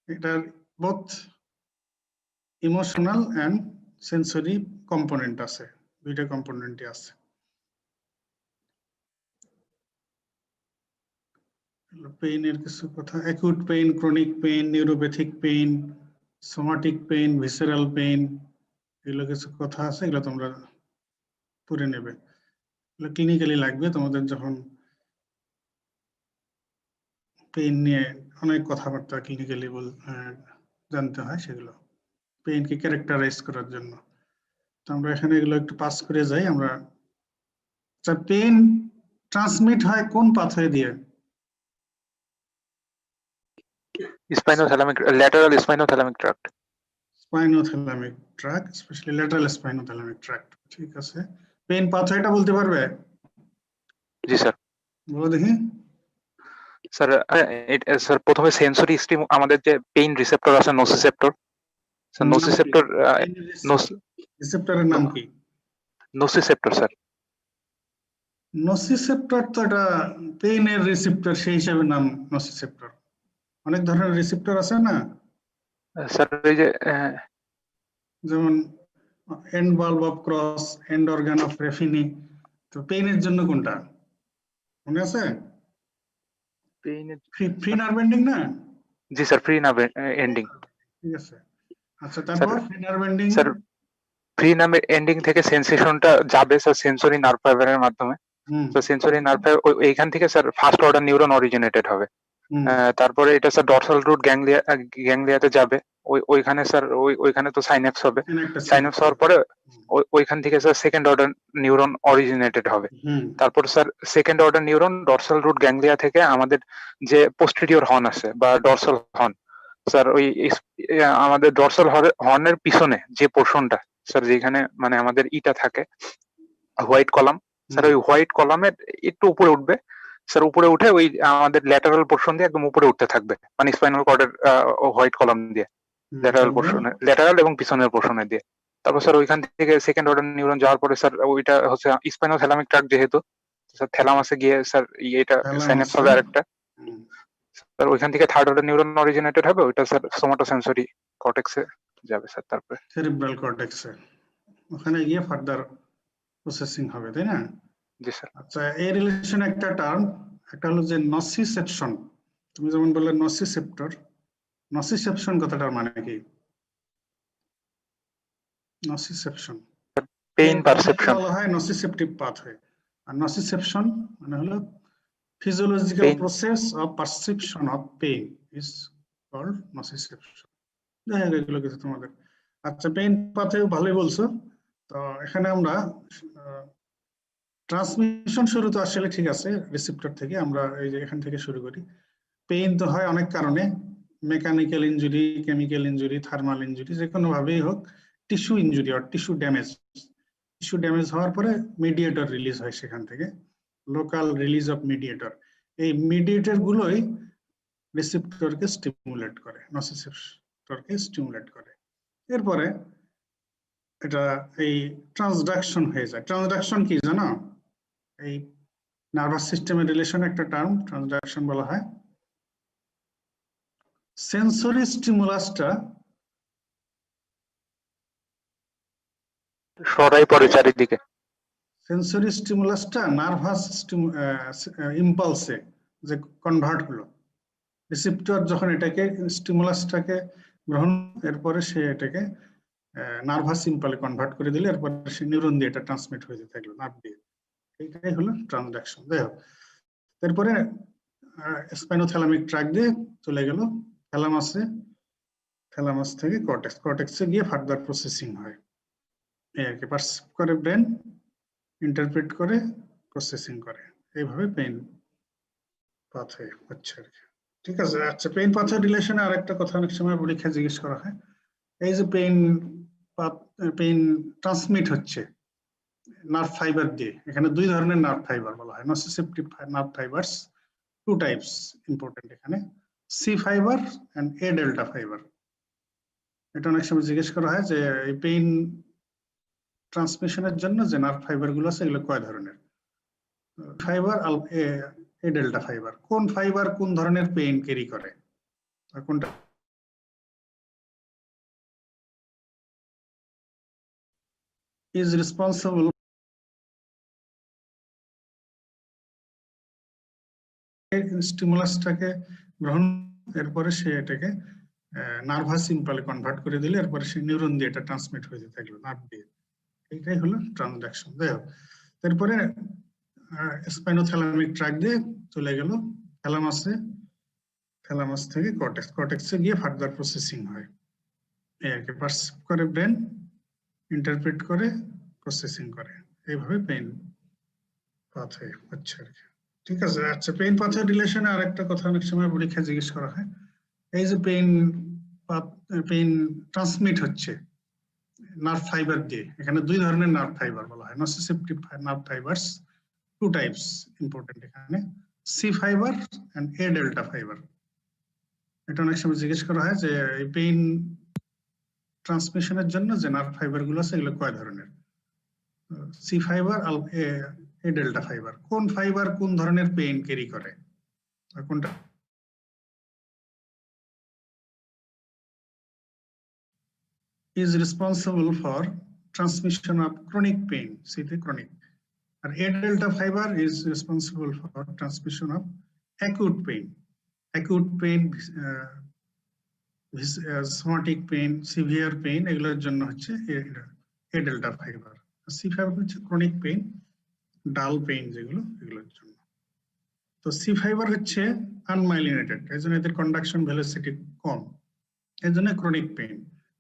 এটার both emotional and sensory component আছে, দুইটা কম্পোনেন্টই আছে। পেইনের কিছু কথা, acute pain, chronic pain, neuropathic pain, somatic pain, visceral pain, এগুলো কিছু কথা আছে, এগুলো তোমরা পড়ে নেবে। এগুলো ক্লিনিক্যালি লাগবে তোমাদের যখন পেইন নিয়ে অনেক কথাবার্তা ক্লিনিক্যালি জানতে হয়, সেগুলো পেইনকে ক্যারেক্টারাইজ করার জন্য। তো আমরা এখানে এগুলো একটু পাস করে যাই। আমরা পেইন ট্রান্সমিট হয় কোন পাথওয়ে দিয়ে? Spinothalamic, lateral spinothalamic tract. Spinothalamic tract, specially lateral spinothalamic tract. ঠিক আছে, পেইন পাথওয়েটা বলতে পারবে? জি স্যার। বলো দেখি। স্যার স্যার প্রথমে সেন্সরি স্টিম, আমাদের যে পেইন রিসেপ্টর আছে নোসিসেপ্টর, স্যার নোসিসেপ্টর, রিসেপ্টরের নাম কি? Nociceptor sir. নসিসেপ্টর তো এটা পেইনের রিসেপ্টর, সেই হিসাবে নাম নসিসেপ্টর। অনেক ধরনের রিসেপ্টর আছে না স্যার, এই যে যেমন end bulb of Krause, end organ of Ruffini. তো পেইনের জন্য কোনটা মনে আছে? পেইনের, ফ্রি নার্ভ এন্ডিং না? জি স্যার, ফ্রি নার্ভ এন্ডিং। ঠিক আছে, আচ্ছা তারপর free nerve ending. Sir free nerve ending থেকে সেন্সেশনটা যাবে স্যার সেন্সরি নার্ভ ফাইবারের মাধ্যমে। তো সেন্সরি নার্ভ ফাইবার এইখান থেকে sir first order neuron originated হবে। তারপরে এটা স্যার ডরসাল রুট গ্যাংলিয়াতে যাবে। ওইখানে স্যার ওইখানে তো সাইন্যাপস হবে। সাইন্যাপস হওয়ার পরে ওইখান থেকে sir second order neuron originated হবে। তারপর sir second order neuron dorsal root ganglia থেকে আমাদের যে পোস্টেরিয়র হর্ন আছে বা ডরসাল হর্ন, স্যার ওই আমাদের ডরসাল হর্নের পিছনে যে পোর্শনটা স্যার, যেখানে মানে আমাদের ইটা থাকে হোয়াইট কলাম, স্যার ওই হোয়াইট কলামের একটু উপরে উঠবে স্যার, উপরে উঠে ওই আমাদের ল্যাটারাল পোর্শন দিয়ে একদম উপরে উঠতে থাকবে, মানে স্পাইনাল কর্ডের হোয়াইট কলাম দিয়ে ল্যাটারাল পোর্শনে, ল্যাটারাল এবং পিছনের পোর্শনে দিয়ে। তারপর স্যার ওইখান থেকে সেকেন্ড অর্ডার নিউরন যাওয়ার পরে স্যার ওইটা হচ্ছে স্পাইনোথ্যালামিক ট্র্যাক্ট, যেহেতু স্যার থ্যালামাসে গিয়ে স্যার এটা সাইন্যাপস হবে আরেকটা। স্যার ওইখান থেকে থার্ড অর্ডার নিউরন অরিজিনেটেড হবে, ওইটা স্যার সোমাটোসেন্সরি কর্টেক্সে যাবে স্যার, তারপরে সেরিব্রাল কর্টেক্সে, ওখানে গিয়ে ফার্দার প্রসেসিং হবে, তাই না? জি স্যার। আচ্ছা, এই রিলেশন একটা টার্ম, একটা হলো যে নসিসেপশন। তুমি যেমন বললে নসিসেপ্টর, নসিসেপশন কথাটার মানে কি? নসিসেপশন পেইন পারসেপশন বলা হয় নসিসেপটিভ পাথওয়ে, আর নসিসেপশন মানে হলো physiological process of perception of pain is called nociception. দেখা গেল এগুলো কিছু তোমাদের। আচ্ছা, পেইন পাথওয়ে ভালোই বলছো। তো এখানে আমরা ট্রান্সমিশন শুরু তো আসলে ঠিক আছে রিসেপ্টর থেকে, আমরা এই যে এখান থেকে শুরু করি। পেইন তো হয় অনেক কারণে, mechanical injury, chemical injury, thermal injury, যে কোনো ভাবেই হোক, টিস্যু ইনজুরি আর টিস্যু ড্যামেজ। টিস্যু ড্যামেজ হওয়ার পরে মিডিয়েটর রিলিজ হয় সেখান থেকে, লোকাল রিলিজ অফ মিডিয়েটর। এই মিডিয়েটর গুলোই রিসেপ্টরকে স্টিমুলেট করে, নসিসেপ্টরকে স্টিমুলেট করে। এরপরে এটা এই ট্রান্সডাকশন হয়ে যায়। ট্রান্সডাকশন কি জানো? এই নার্ভাস সিস্টেমের রিলেশন একটা টার্ম ট্রান্সডাকশন বলা হয়। সেন্সরি স্টিমুলাসটা সরাই পড়ে চারিদিকে। সেন্সরি স্টিমুলাসটা নার্ভাস ইম্পালসে যে কনভার্ট হলো, রিসেপ্টর যখন এটাকে স্টিমুলাসটাকে গ্রহণ, এরপরে সে এটাকে নার্ভাস ইম্পালে কনভার্ট করে দিলে এরপরে সে নিউরন দিয়ে এটা ট্রান্সমিট হয়ে থাকলো নার্ভ দিয়ে। এইটাই হলো ট্রান্সডাকশন। যাই হোক, এরপরে স্পাইনোথ্যালামিক ট্র্যাক্ট দিয়ে চলে গেল থ্যালামাসে, থ্যালামাস থেকে কর্টেক্স, কর্টেক্সে গিয়ে ফার্দার প্রসেসিং হয়। এই আর কি, পারসিভ করে ব্রেন, ইন্টারপ্রেট করে, প্রসেসিং করে, এইভাবে পেইন পাথওয়ে হচ্ছে আর কি। ঠিক আছে। আচ্ছা, পেইন পাথওয়ে রিলেশনে আরেকটা কথা অনেক সময় পরীক্ষায় জিজ্ঞেস করা হয়, এই যে পেইন ট্রান্সমিট হচ্ছে নার্ভ ফাইবার দিয়ে, এখানে দুই ধরনের নার্ভ ফাইবার বলা হয় nociceptive nerve fibres, two types important এখানে, C fibre and A delta fibre. এটা অনেক সময় জিজ্ঞেস করা হয় যে এই পেইন ট্রান্সমিশনের জন্য যে নার্ভ ফাইবার গুলো আছে এগুলো কয় ধরনের? ফাইবার আর এ ডেল্টা ফাইবার। কোন ফাইবার কোন ধরনের পেইন ক্যারি করে, কোনটা is responsible স্টিমুলাসটাকে গ্রহণ, এরপরে সে এটাকে নার্ভাস ইম্পালে কনভার্ট করে দিলে এরপরে সে নিউরন দিয়ে এটা ট্রান্সমিট হয়ে যেতে থাকলো নার্ভ দিয়ে। এইটাই হলো ট্রান্সডাকশন। যাই হোক, তারপরে স্পাইনোথ্যালামিক ট্র্যাক দিয়ে চলে গেল থ্যালামাসে, থ্যালামাস থেকে কর্টেক্স, কর্টেক্সে গিয়ে ফার্দার প্রসেসিং হয়। এই আর কি, পারসিভ করে ব্রেন, ইন্টারপ্রেট করে, প্রসেসিং করে, এইভাবে পেইন পাথওয়ে হচ্ছে আর কি। ঠিক আছে। আচ্ছা, পেইন পাথওয়ে রিলেশনে আরেকটা কথা অনেক সময় পরীক্ষায় জিজ্ঞেস করা হয়, এই যে পেইন ট্রান্সমিট হচ্ছে নার্ভ ফাইবার দিয়ে, এখানে দুই ধরনের নার্ভ ফাইবার বলা হয়, nociceptive nerve fibres, two types important এখানে, C fibre and A delta fibre. এটা অনেক সময় জিজ্ঞেস করা হয় যে এই পেইন ট্রান্সমিশনের জন্য যে নার্ভ ফাইবার গুলো আছে এগুলো কয় ধরনের, সি ফাইবার আর এ ডেল্টা ফাইবার। কোন ফাইবার কোন ধরনের পেইন ক্যারি করে, কোনটা is responsible for transmission of chronic pain, see the chronic, and A delta fiber is responsible for transmission of acute pain, somatic pain, severe pain, এগুলোর জন্য হচ্ছে A delta fiber। C fiber হচ্ছে chronic pain, dull pain যেগুলো, এগুলোর জন্য। তো C fiber হচ্ছে unmyelinated, এই জন্য এদের কন্ডাকশন ভেলোসিটি কম, এই জন্য chronic pain।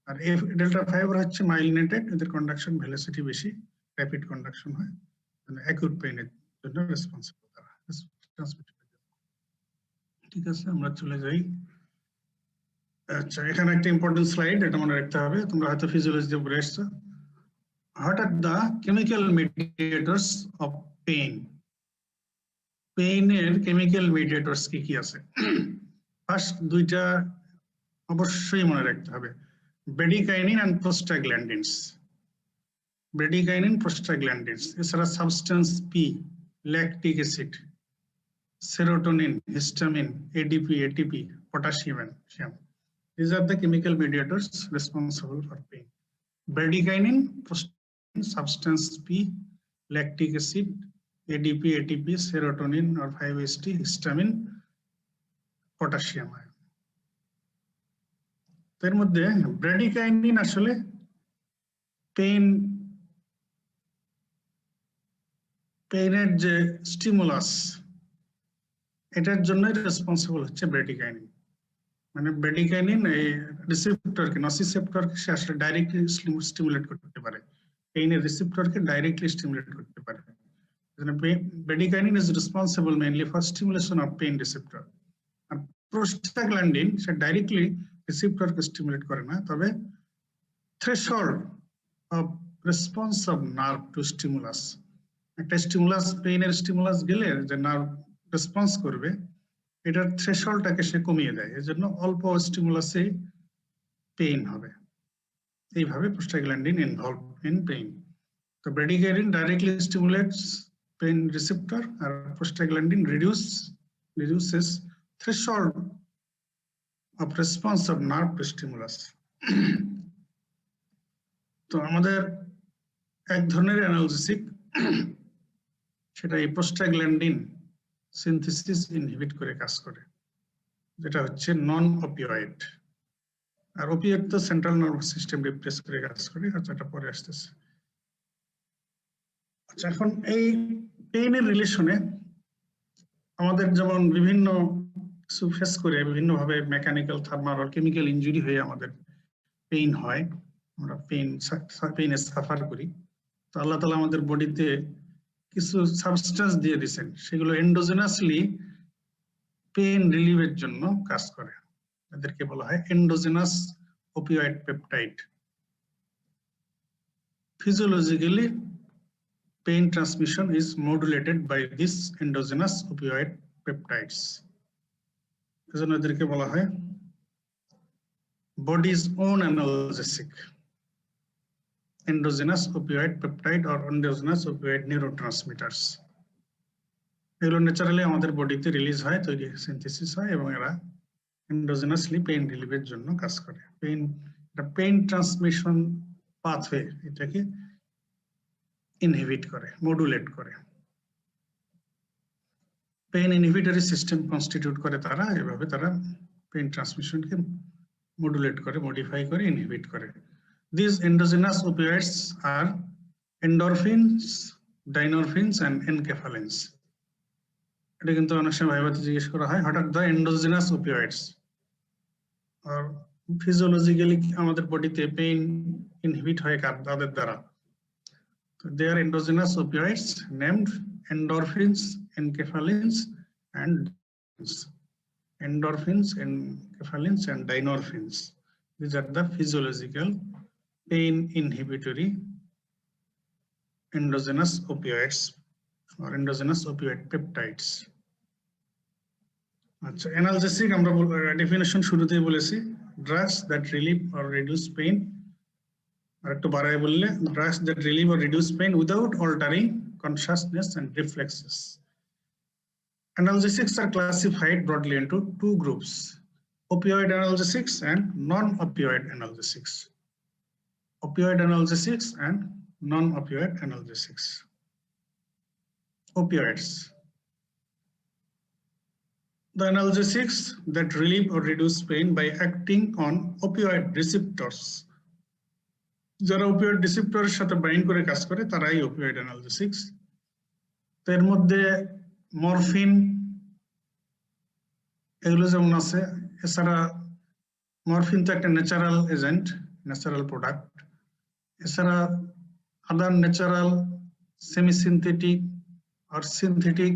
আর এ ডেল্টা ফাইবার হচ্ছে মাইলিনেটেড, এদের কন্ডাকশন ভেলোসিটি বেশি, র‍্যাপিড কন্ডাকশন হয়, মানে অ্যাকিউট পেইনের জন্য রেসপন্সিবল তারা। ঠিক আছে, আমরা চলে যাই। আচ্ছা, এখানে একটা ইম্পর্টেন্ট স্লাইড, এটা মনে রাখতে হবে, তোমরা হয়তো ফিজিওলজিতে পড়ে এসছো। What are the chemical mediators of pain, পেইনের কেমিক্যাল মিডিয়েটরস কি কি আছে? ফার্স্ট দুইটা অবশ্যই মনে রাখতে হবে, bradykinin and prostaglandins, bradykinin, prostaglandins, এছাড়া substance P, lactic acid, serotonin, histamine, ADP, ATP, potassium and calcium. These are the chemical mediators responsible for pain. Bradykinin, prostaglandin, substance P, lactic acid, ADP, ATP, serotonin or 5-HT, histamine, potassium ion. এর মধ্যে ব্র্যাডিকাইনিন আসলে পেইনের যে stimulus, এটার জন্য responsible হচ্ছে ব্র্যাডিকাইনিন। মানে ব্র্যাডিকাইনিন এই রিসেপ্টরকে, নসিসেপ্টরকে সে আসলে ডাইরেক্টলি স্টিমুলেট করতে পারে, পেইনের রিসেপ্টরকে ডাইরেক্টলি স্টিমুলেট করতে পারে। Bradykinin is responsible mainly for stimulation of pain receptor. আর প্রোস্টাগ্ল্যান্ডিন সে ডাইরেক্টলি রিসেপ্টরকে স্টিমুলেট করে না, তবে threshold of response of nerve to stimulus, একটা স্টিমুলাস, পেইনের স্টিমুলাস গেলে যে নার্ভ রেসপন্স করবে, এটার থ্রেশহোল্ডটাকে সে কমিয়ে দেয়, এজন্য অল্প স্টিমুলাসে পেইন হবে। এইভাবে প্রোস্টাগ্ল্যান্ডিন ইনভলভ ইন পেইন। তো bradykinin directly stimulates pain receptor, আর prostaglandin reduces threshold of response of nerve to stimulus. তো আমাদের এক ধরনের অ্যানালজেসিক, সেটা এই প্রোস্টাগ্ল্যান্ডিন সিনথেসিস ইনহিবিট করে কাজ করে, যেটা হচ্ছে নন অপিওয়েড। আর অপিওয়েড তো সেন্ট্রাল নার্ভাস সিস্টেম রিপ্রেস করে কাজ করে, এটা পরে আসতেছে। আচ্ছা, এখন এই পেইনের রিলেশনে আমাদের যেমন বিভিন্ন কিছু ফেস করে, বিভিন্ন ভাবে মেকানিক্যাল, থার্মাল আর কেমিক্যাল ইনজুরি হয়ে আমাদের পেইন হয়, আমরা পেইনে সাফার করি। তো আল্লাহ তাআলা আমাদের বডিতে কিছু সাবস্টেন্স দিয়ে দিয়েছেন, সেগুলো এন্ডোজেনাসলি পেইন রিলিভের জন্য কাজ করে, এদেরকে বলা হয় endogenous opioid peptide. Physiologically pain transmission is modulated by this endogenous opioid peptides. এজন্য এদেরকে বলা হয় body's own analgesic, endogenous opioid peptide or endogenous opioid neurotransmitters. এগুলো ন্যাচারালি আমাদের বডিতে রিলিজ হয়, তৈরি সিনথেসিস হয়, এবং এরা এন্ডোজেনাসলি পেইন রিলিভের জন্য কাজ করে। পেইন ট্রান্সমিশন পাথওয়ে, এটাকে ইনহিবিট করে, মডুলেট করে। পেইন ইনহিবিটরি সিস্টেম কনস্টিটিউট করে তারা, এভাবে তারা পেইন ট্রান্সমিশনকে মডুলেট করে, মডিফাই করে, ইনহিবিট করে। These endogenous opioids are endorphins, dynorphins and enkephalins. এটা কিন্তু অনেক সময় ভাইবাতে জিজ্ঞেস করা হয়, হঠাৎ the endogenous opioids আর ফিজিওলজিক্যালি আমাদের বডিতে পেইন ইনহিবিট হয় কাদের দ্বারা? They are endogenous opioids named endorphins, enkephalins and endorphins, enkephalins and dynorphins. These are the physiological pain inhibitory endogenous opioids or endogenous opioid peptides. আচ্ছা, analgesic আমরা definition শুরুতেই বলেছি, drugs that relieve or reduce pain, আর একটু বাড়ায় বললে drugs that relieve or reduce pain without altering consciousness and reflexes. Analgesics are classified broadly into two groups: opioid analgesics and non-opioid analgesics. Opioid analgesics and non-opioid analgesics. Opioids. The analgesics that relieve or reduce pain by acting on opioid receptors. যারা opioid receptors সাথে bind করে কাজ করে তারাই opioid analgesics. এর মধ্যে morphine এগুলো যেমন আছে, এছাড়া মরফিন তো একটা ন্যাচারাল এজেন্ট, ন্যাচারাল প্রোডাক্ট। এছাড়া other natural semi synthetic or synthetic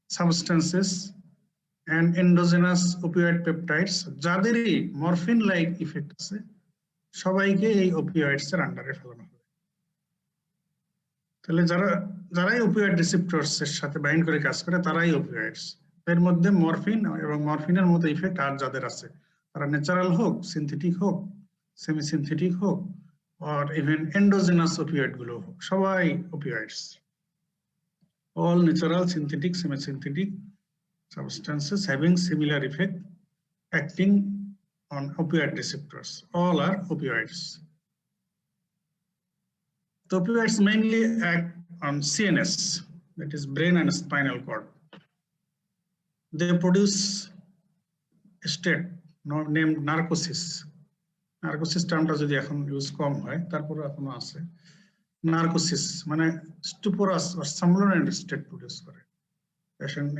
substances and endogenous opioid peptides যাদেরই মরফিন লাইক ইফেক্ট আছে সবাইকে এই opioids এর আন্ডারে ফেলানো হবে। তাহলে যারাই opioid receptors এর সাথে বাইন্ড করে কাজ করে তারাই opioids। এর মধ্যে মরফিন এবং মরফিনের মতো ইফেক্ট আর যাদের আছে তারা ন্যাচারাল হোক, সিনথেটিক হোক, সেমি সিনথেটিক হোক, or even endogenous opioid গুলো হোক, সবাই opioids। All natural, synthetic, semi-synthetic substances having similar effect acting on opioid receptors, all are opioids. The opioids mainly act on CNS, that is brain and spinal cord. They produce a state named narcosis. Narcosis termটা যদি এখন use কম হয়, তারপরে এখনো আছে। নার্কোসিস মানে স্টুপোরাস or somnolent state produce করে। Patient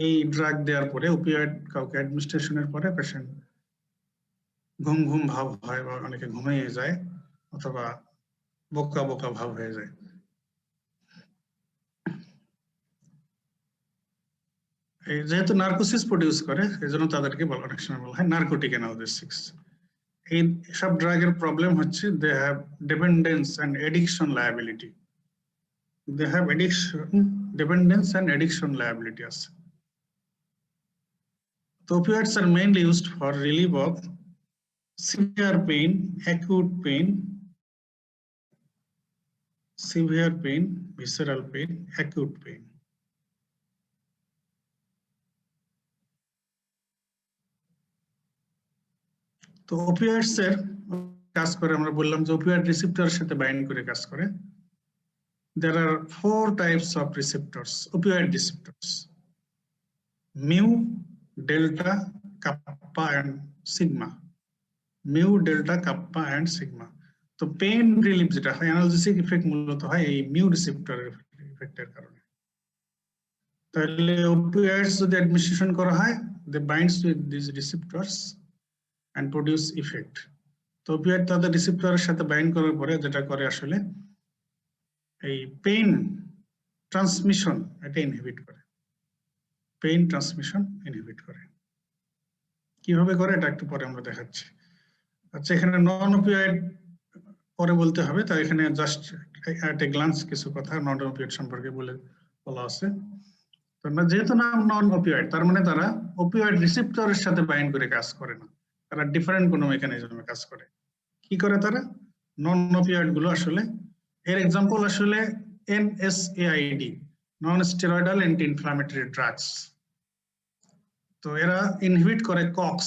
এই drug দেওয়ার পরে, ওপিয়েড কাউকে অ্যাডমিনিস্ট্রেশনের পরে পেশেন্ট ঘুম ঘুম ভাব হয় বা অনেকে ঘুমিয়ে যায় অথবা বোকা বোকা ভাব হয়ে যায়। এই যেহেতু নার্কোসিস প্রডিউস করে এজন্য তাদেরকে অনেক সময় বলা হয় নার্কোটিক অ্যানালজেসিক্স। এই সব ড্রাগের প্রবলেম হচ্ছে they have dependence and addiction liability. They have dependence and addiction liability আছে। The opioids are mainly used for relief of severe pain, acute pain, visceral pain, acute pain. তো opioids এর কাজ করে, আমরা বললাম যে opioid receptors সাথে bind করে কাজ করে। There are 4 types of receptors, opioid receptors: mu, delta, kappa and sigma. Mu, delta, kappa and sigma. তো পেইন রিলিফ যেটা হয়, অ্যানালজেসিক ইফেক্ট মূলত হয় এই মিউ রিসেপ্টরের ইফেক্টের কারণে। তাহলে opioids যদি অ্যাডমিনিস্ট্রেশন করা হয়, they binds with these receptors and produce effect. তো opioid তাদের রিসেপ্টরের সাথে বাইন্ড করার পরে যেটা করে আসলে এই পেইন ট্রান্সমিশন এটা ইনহিবিট করে, পেইন ট্রান্সমিশন ইনহিবিট করে। কিভাবে করে এটা একটু পরে আমরা দেখাচ্ছি। আচ্ছা, এখানে নন opioid পরে বলতে হবে, তাই এখানে জাস্ট এট এ গ্লান্স কিছু কথা নন opioid সম্পর্কে বলা আছে। তো যেহেতু নাম নন opioid, তার মানে তারা opioid রিসেপ্টরের সাথে বাইন্ড করে কাজ করে না, তারা ডিফারেন্ট কোনো মেকানিজমে কাজ করে। কি করে তারা? নন opioid গুলো আসলে, এর এক্সাম্পল আসলে NSAID, non steroidal anti inflammatory drugs. তো এরা ইনহিবিট করে COX,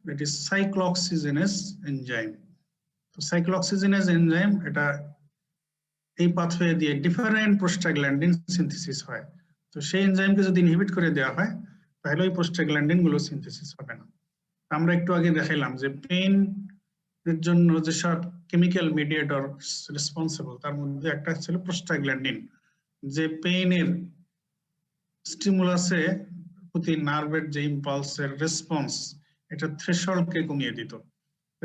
that is cyclooxygenase enzyme। তো cyclooxygenase enzyme এটা এই পাথওয়ে দিয়ে ডিফারেন্ট প্রোস্টাগ্ল্যান্ডিন সিনথেসিস হয়। তো সেই এনজাইমকে যদি ইনহিবিট করে দেওয়া হয় তাহলে ওই প্রোস্টাগ্ল্যান্ডিন গুলো সিনথেসিস হবে না। আমরা একটু আগে দেখাইলাম যে পেইন এর জন্য যেসব কেমিক্যাল মিডিয়েটর রেসপন্সিবল তার মধ্যে একটা ছিল প্রোস্টাগ্ল্যান্ডিন, যে পেইনের স্টিমুলাসে প্রতি নার্ভের যে ইম্পালসের রেসপন্স এটা থ্রেশহোল্ডকে কমিয়ে দিত।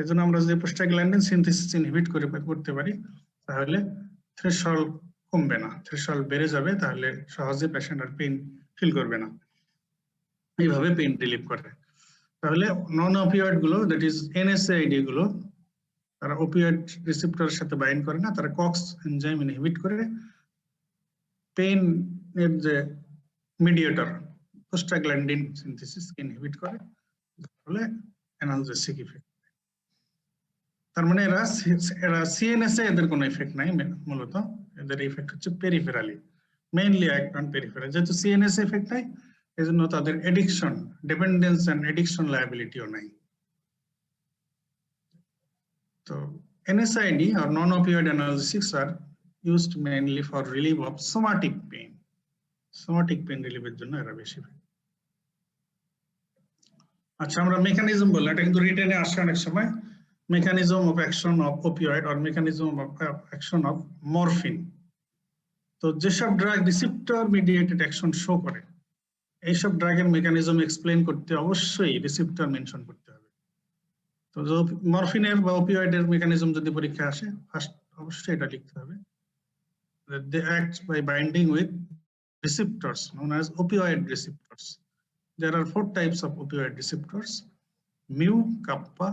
এই জন্য আমরা যদি প্রোস্টাগ্ল্যান্ডিন সিনথেসিস ইনহিবিট করতে পারি তাহলে থ্রেশহোল্ড কমবে না, থ্রেশহোল্ড বেড়ে যাবে, তাহলে সহজে পেশেন্ট আর পেইন ফিল করবে না। এইভাবে পেইন রিলিভ করে। তাহলে নন অপিওয়েড গুলো, দ্যাট ইজ এনএসএআইডি গুলো, তারা অপিওয়েড রিসেপ্টরের সাথে বাইন্ড করে না, তারা কক্স এনজাইম ইনহিবিট করে পেইন এর যে মিডিয়েটর প্রোস্টাগ্ল্যান্ডিন সিনথেসিস ইনহিবিট করে, ফলে অ্যানালজেসিক ইফেক্ট। তার মানে এরা সিএনএস এ এদের কোনো ইফেক্ট নাই, মূলত এদের ইফেক্ট হচ্ছে পেরিফেরালি, মেইনলি অ্যাক্ট পেরিফেরাল। যেহেতু সিএনএস ইফেক্ট নাই এজন্য তাদের এডিকশন, ডিপেন্ডেন্স এন্ড এডিকশন লায়াবিলিটিও নাই। তো NSAID or non-opioid analgesics are used mainly for relief of somatic pain. Somatic pain relief এর জন্য এরা বেশি। আচ্ছা, আমরা মেকানিজম বললাম, এটা কিন্তু রিটেনে আসে অনেক সময়, mechanism of action of opioid or mechanism of action of morphine. তো যেসব drug receptor mediated action show করে এইসব ড্রাগের মেকানিজম এক্সপ্লেইন করতে অবশ্যই রিসেপ্টর মেনশন করতে হবে। তো মরফিনের বা অপিওয়েডের মেকানিজম যদি পরীক্ষা আসে ফার্স্ট অবশ্যই এটা লিখতে হবে, they act by binding with receptors known as opioid receptors. There are 4 types of opioid receptors: mu, kappa,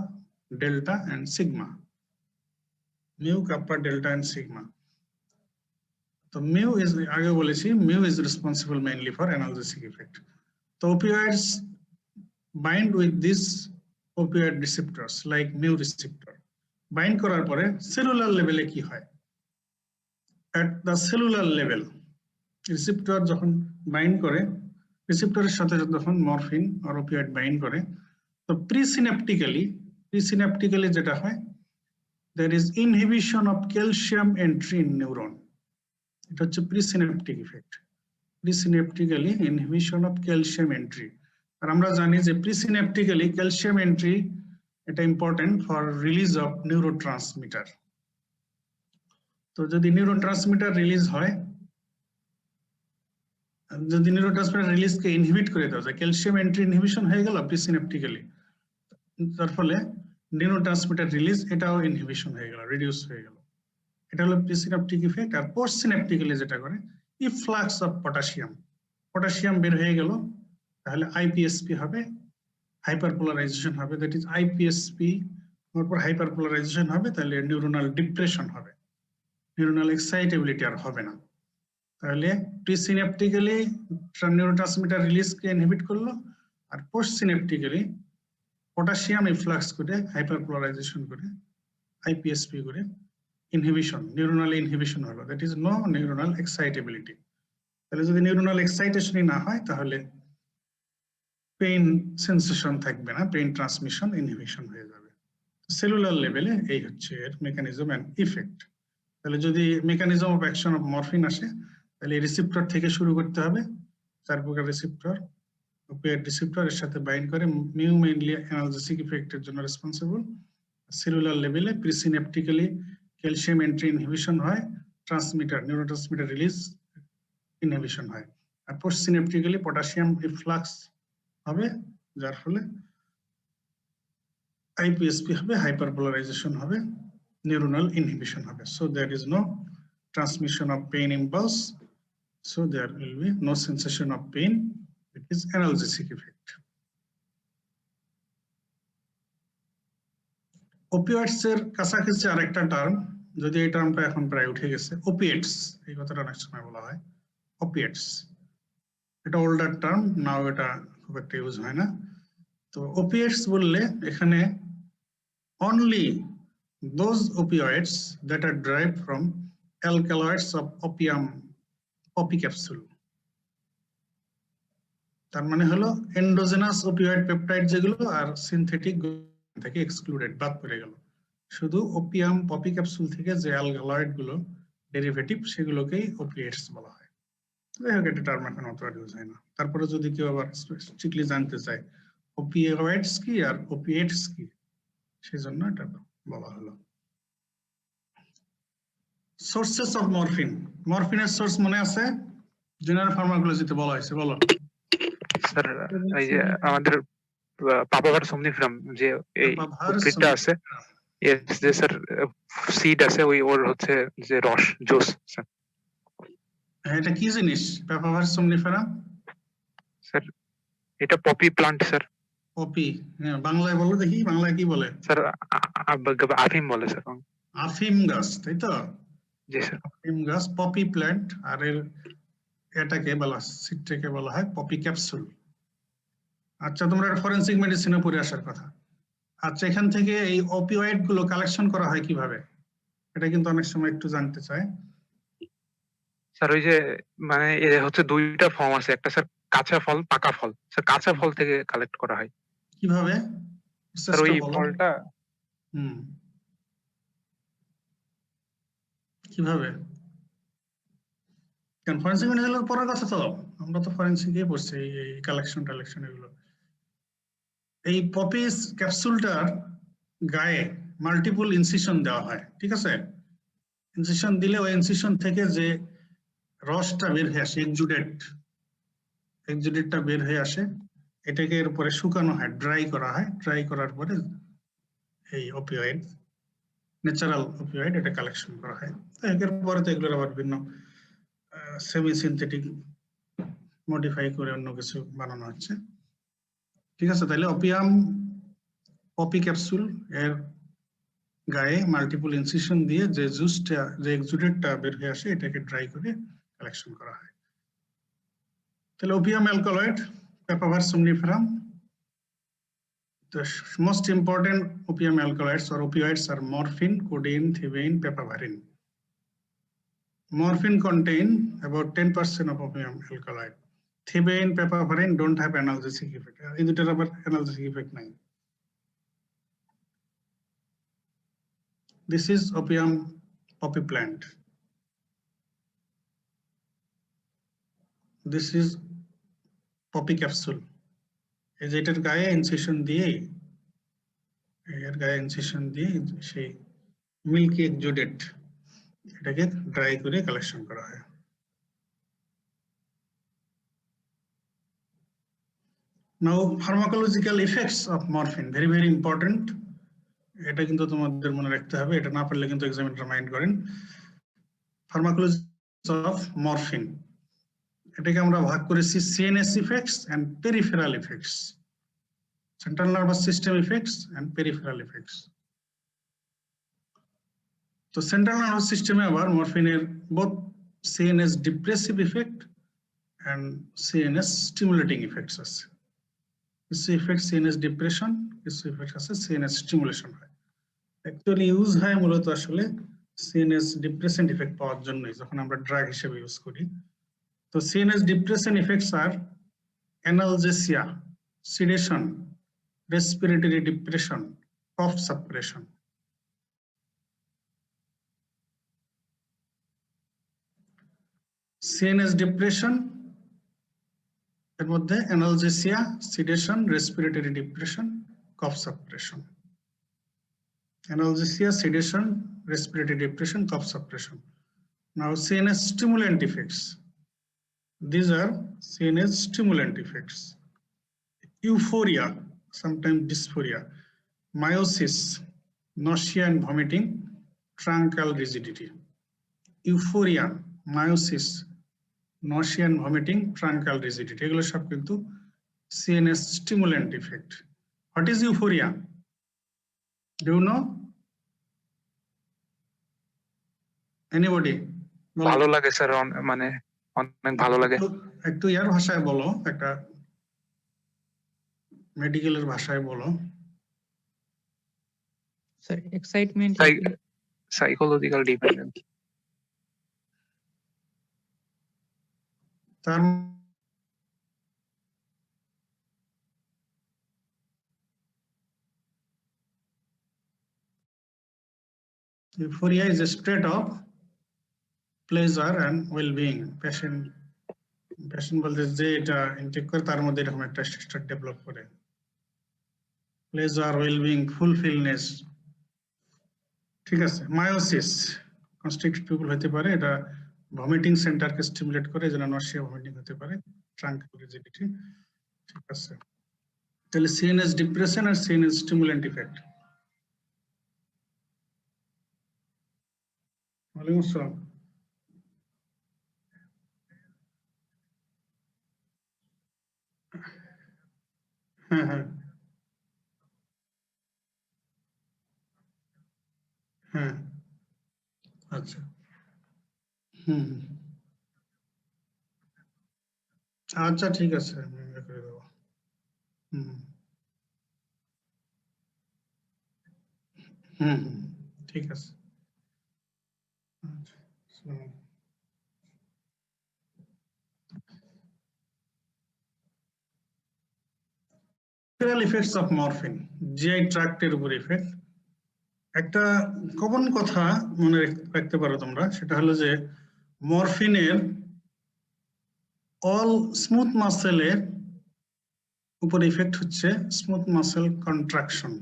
delta and sigma. Mu, kappa, delta and sigma. So mu is, আগে বলেছি, mu is responsible mainly for analgesic effect. So opioids bind with these opioid receptors like mu receptor. Bind করার পরে cellular লেভেলে কি হয়? At the cellular level, receptor যখন bind করে, রিসেপ্টরের সাথে যখন মরফিন আর অপিওয়েড বাইন্ড করে, তো প্রিসিন্যাপটিক্যালি যেটা হয়, there is inhibition of calcium entry in neuron. এটা হচ্ছে presynaptic effect, presynaptically inhibition of calcium entry. আর আমরা জানি যে প্রিসিন্যাপটিক্যালি ক্যালসিয়াম এন্ট্রি এটা important for release of neurotransmitter. তো যদি নিউরোট্রান্সমিটার রিলিজ হয়, যদি নিউরোট্রান্সমিটার রিলিজকে ইনহিবিট করে দেওয়া যায়, ক্যালসিয়াম এন্ট্রি ইনহিবিশন হয়ে গেল প্রিসিন্যাপটিক্যালি, তার ফলে নিউরোট্রান্সমিটার রিলিজ এটাও ইনহিবিশন হয়ে গেল, রিডিউস হয়ে গেল। এটা হলো প্রিসিন্যাপটিক ইফেক্ট। আর পোস্ট সিন্যাপটিক্যালি যেটা করে, ইফ্লাক্স অফ পটাশিয়াম বের হয়ে গেল, তাহলে আইপিএসপি হবে, হাইপারপোলারাইজেশন হবে, দ্যাট ইজ আইপিএসপি তারপর হাইপারপোলারাইজেশন হবে, তাহলে নিউরোনাল ডিপ্রেশন হবে, নিউরোনাল এক্সাইটেবিলিটি আর হবে না। তাহলে প্রিসিন্যাপটিক্যালি নিউরোট্রান্সমিটার রিলিজকে ইনহিবিট করলো, আর পোস্ট সিন্যাপটিক্যালি পটাশিয়াম ইফ্লাক্স করে, হাইপারপোলারাইজেশন করে, আইপিএসপি করে ইনহিবিশন, নিউরোনাল ইনহিবিশন হলো, that is no neuronal excitability. তাহলে যদি নিউরোনাল এক্সাইটেশনই না হয় তাহলে পেইন সেন্সেশন থাকবে না, পেইন ট্রান্সমিশন ইনহিবিশন হয়ে যাবে। সেলুলার লেভেলে এই হচ্ছে এর মেকানিজম এন্ড ইফেক্ট। তাহলে যদি mechanism of action of morphine আসে, তাহলে রিসেপ্টর থেকে শুরু করতে হবে, 4 প্রকার রিসেপ্টর, অপিওয়েড রিসেপ্টর এর সাথে বাইন্ড করে, মিউ মেইনলি অ্যানালজেসিক ইফেক্টের জন্য রেসপন্সিবল। সেলুলার লেভেলে প্রিসিন্যাপটিক্যালি ক্যালসিয়াম এন্ট্রি ইনহিবিশন হয়, নিউরোট্রান্সমিটার রিলিজ ইনহিবিশন হয়, আর পোস্ট সিন্যাপটিক্যালি পটাশিয়াম ইফ্লাক্স হবে, যার ফলে আইপিএসপি হবে, হাইপারপোলারাইজেশন হবে, নিউরোনাল ইনহিবিশন হবে। So there is no transmission of pain impulse, so there will be no sensation of pain. It is analgesic effect. Opioids এর কাছাকাছি আরেকটা টার্ম, যদি এই টার্মটা এখন প্রায় উঠে গেছে, ওপিয়েটস, এই কথাটা অনেক সময় বলা হয়, ওপিয়েটস। এটা ওল্ডার টার্ম, নাও এটা খুব একটা ইউজ হয় না। তো ওপিয়েটস বললে এখানে only those opioids that are derived from alkaloids of opium poppy capsule. তার মানে হলো এন্ডোজেনাস অপিওয়েড পেপটাইড যেগুলো আর সিনথেটিক থেকে এক্সক্লুডেড, বাদ পড়ে গেল। শুধু ওপিয়াম পপি ক্যাপসুল থেকে যে অ্যালকালয়েড গুলো ডেরিভেটিভ সেগুলোকেই ওপিয়েটস বলা হয়। যাই হোক, এটা টার্ম এখন অত ইউজ হয় না। তারপরে যদি কেউ আবার স্ট্রিক্টলি জানতে চায় ওপিওয়েডস কি আর ওপিয়েটস কি, সেজন্য এটা বলা হলো। Sources of morphine. মরফিনের সোর্স মনে আছে? জেনারেল ফার্মাকোলজিতে বলা হয়েছে, বলো। স্যার এই যে আমাদের পাপাভার সোমনিফেরাম যে এই উদ্ভিদটা আছে, যে স্যার সিড আছে, ওই ওর হচ্ছে যে রস, জুস স্যার। এটা কি জিনিস পাপাভার সোমনিফেরাম? স্যার এটা পপি প্লান্ট স্যার। পপি, হ্যাঁ, বাংলায় বলো দেখি, বাংলায় কি বলে? স্যার আফিম বলে স্যার। আফিম গাছ, তাই তো? জি স্যার। আফিম গাছ পপি প্ল্যান্ট, আর এটাকে বলা, সিডটাকে বলা হয় পপি ক্যাপসুল। আচ্ছা, তোমরা ফরেনসিক মেডিসিনে পড়ে আসার কথা। আচ্ছা, এখান থেকে এই অপিওয়েড গুলো কালেকশন করা হয় কিভাবে, এটা কিন্তু অনেক সময় একটু জানতে চায়। স্যার ওই যে মানে হচ্ছে দুইটা ফর্ম আছে, একটা স্যার কাঁচা ফল, পাকা ফল। স্যার কাঁচা ফল থেকে কালেক্ট করা হয়। কিভাবে? স্যার ওই ফলটা কিভাবে? কারণ ফরেনসিক মেডিসিন পড়ার কথা তো, আমরা তো ফরেনসিকে পড়ছি এই কালেকশন এগুলো। এই পপিস ক্যাপসুলটার গায়ে মাল্টিপল ইনসিশন দেওয়া হয়, ঠিক আছে? ইনসিশন দিলে ওই ইনসিশন থেকে যে রসটা বের হয়ে আসে, এক্সুডেটটা বের হয়ে আসে, এটাকে এর উপরে শুকানো হয়, ড্রাই করা হয়। ড্রাই করার পরে এই অপিওয়েড, ন্যাচারাল অপিওয়েড, এটা কালেকশন করা হয়। এর পরে তো এগুলোর আবার ভিন্ন সেমি সিনথেটিক মডিফাই করে অন্য কিছু বানানো হচ্ছে, ঠিক আছে? তাহলে অপিয়াম, পপি ক্যাপসুল এর গায়ে মাল্টিপল ইনসিশন দিয়ে যে জুসটা, যে এক্সুডেটটা বের হয়ে আসে, এটাকে ড্রাই করে কালেকশন করা হয়। তাহলে opium alkaloid, Papaver somniferum. The most important opium alkaloids or opioids are morphine, codeine, thebaine, papaverine. Morphine contain about 10% of opium alkaloid. Thebaine, papaverine don't have analgesic effect. In the abar analgesic effect nai. This is opium poppy plant. This is poppy capsule. Is it গায়ে incision দিয়ে, এর গায়ে incision দিয়ে সেই milky exudate, এটাকে dry করে collection করা হয়। Now, pharmacological effects of morphine, very very important. এটা কিন্তু তোমাদের মনে রাখতে হবে, এটা না পারলে কিন্তু এক্সামিনার মাইন্ড করেন। Pharmacology of morphine, এটাকে আমরা ভাগ করেছি CNS effects and peripheral effects, central nervous system effects and peripheral effects. তো সেন্ট্রাল নার্ভাস সিস্টেমে আবার মরফিনের both CNS depressive effect and CNS stimulating effects আছে। কিছু ইফেক্ট CNS ডিপ্রেশন, কিছু ইফেক্ট আছে CNS স্টিমুলেশন হয়। অ্যাকচুয়ালি ইউজ হয় মূলত আসলে CNS ডিপ্রেশন ইফেক্ট পাওয়ার জন্যই, যখন আমরা ড্রাগ হিসেবে ইউজ করি। তো CNS ডিপ্রেশন ইফেক্টস আর অ্যানালজেসিয়া, সিডেশন, রেসপিরেটরি ডিপ্রেশন, কফ সাপ্রেশন। CNS ডিপ্রেশন এর মধ্যে analgesia, sedation, respiratory depression, cough suppression. Analgesia, sedation, respiratory depression, cough suppression. Now, CNS stimulant effects. These are CNS stimulant effects. Euphoria, sometimes dysphoria, meiosis, nausea and vomiting, truncal rigidity. Euphoria, meiosis, nausea and vomiting, truncal rigidity. এগুলো সব কিন্তু CNS stimulant effect. What is euphoria? Do you know? Anybody? ভালো লাগে sir, মানে অনেক ভালো লাগে। একটু ইয়ার ভাষায় বলো, একটা মেডিকেলের ভাষায় বলো। Sir excitement, psychological dependence. তার euphoria is a state of pleasure and wellbeing, patient বলতে যে এটা ইনটেক করে তার মধ্যে এরকম একটা স্টেট ডেভেলপ করে। প্লেজার, ওয়েলবিং, ফুলফিলনেস, ঠিক আছে। মায়োসিস কনস্ট্রিক্টেড পিপল হতে পারে, এটা ভমিটিং সেন্টারকে স্টিমুলেট করে, যেন নসিয়া ভমিটিং হতে পারে, ট্রাঙ্কুইল রিজিডিটি, ঠিক আছে। তাহলে সিএনএস ডিপ্রেশন আর সিএনএস স্টিমুলেন্ট ইফেক্ট। ওয়ালাইকুম আসসালাম। হ্যাঁ হ্যাঁ হ্যাঁ, আচ্ছা, হুম, আচ্ছা ঠিক আছে, আমি ইয়ে করে দেবো। হুম হুম হুম, ঠিক আছে। আচ্ছা, আসসালামু আলাইকুম। ইফেক্টস অফ মরফিন, জিআই ট্র্যাক্টের উপর ইফেক্ট। একটা কমন কথা মনে রাখতে পারো তোমরা, সেটা হলো যে মরফিনের অল স্মুথ মাসেলের উপর ইফেক্ট হচ্ছে smooth muscle contraction,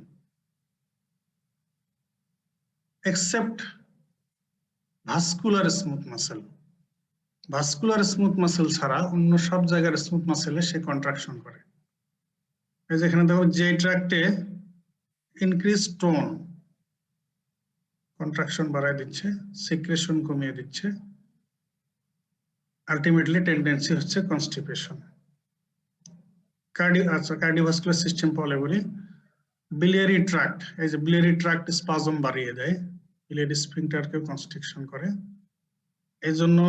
except vascular smooth muscle. Vascular smooth muscle ছাড়া অন্য সব জায়গার স্মুথ মাসেলে সে কন্ট্রাকশন করে। এই যে এখানে দেখো যে ট্র্যাক্টে ইনক্রিজ টোন, কন্ট্রাকশন বাড়ায় দিচ্ছে, সিক্রেশন কমিয়ে দিচ্ছে, আলটিমেটলি টেন্ডেন্সি হচ্ছে কনস্টিপেশন। কার্ডিওভাস্কুলার সিস্টেম বলে বলি, বিলিয়ারি ট্র্যাক্ট, এই যে বিলিয়ারি ট্র্যাক্ট স্পাজম বাড়িয়ে দেয়, বিলিয়ারি স্ফিংক্টারকে কনস্ট্রিকশন করে। এই জন্য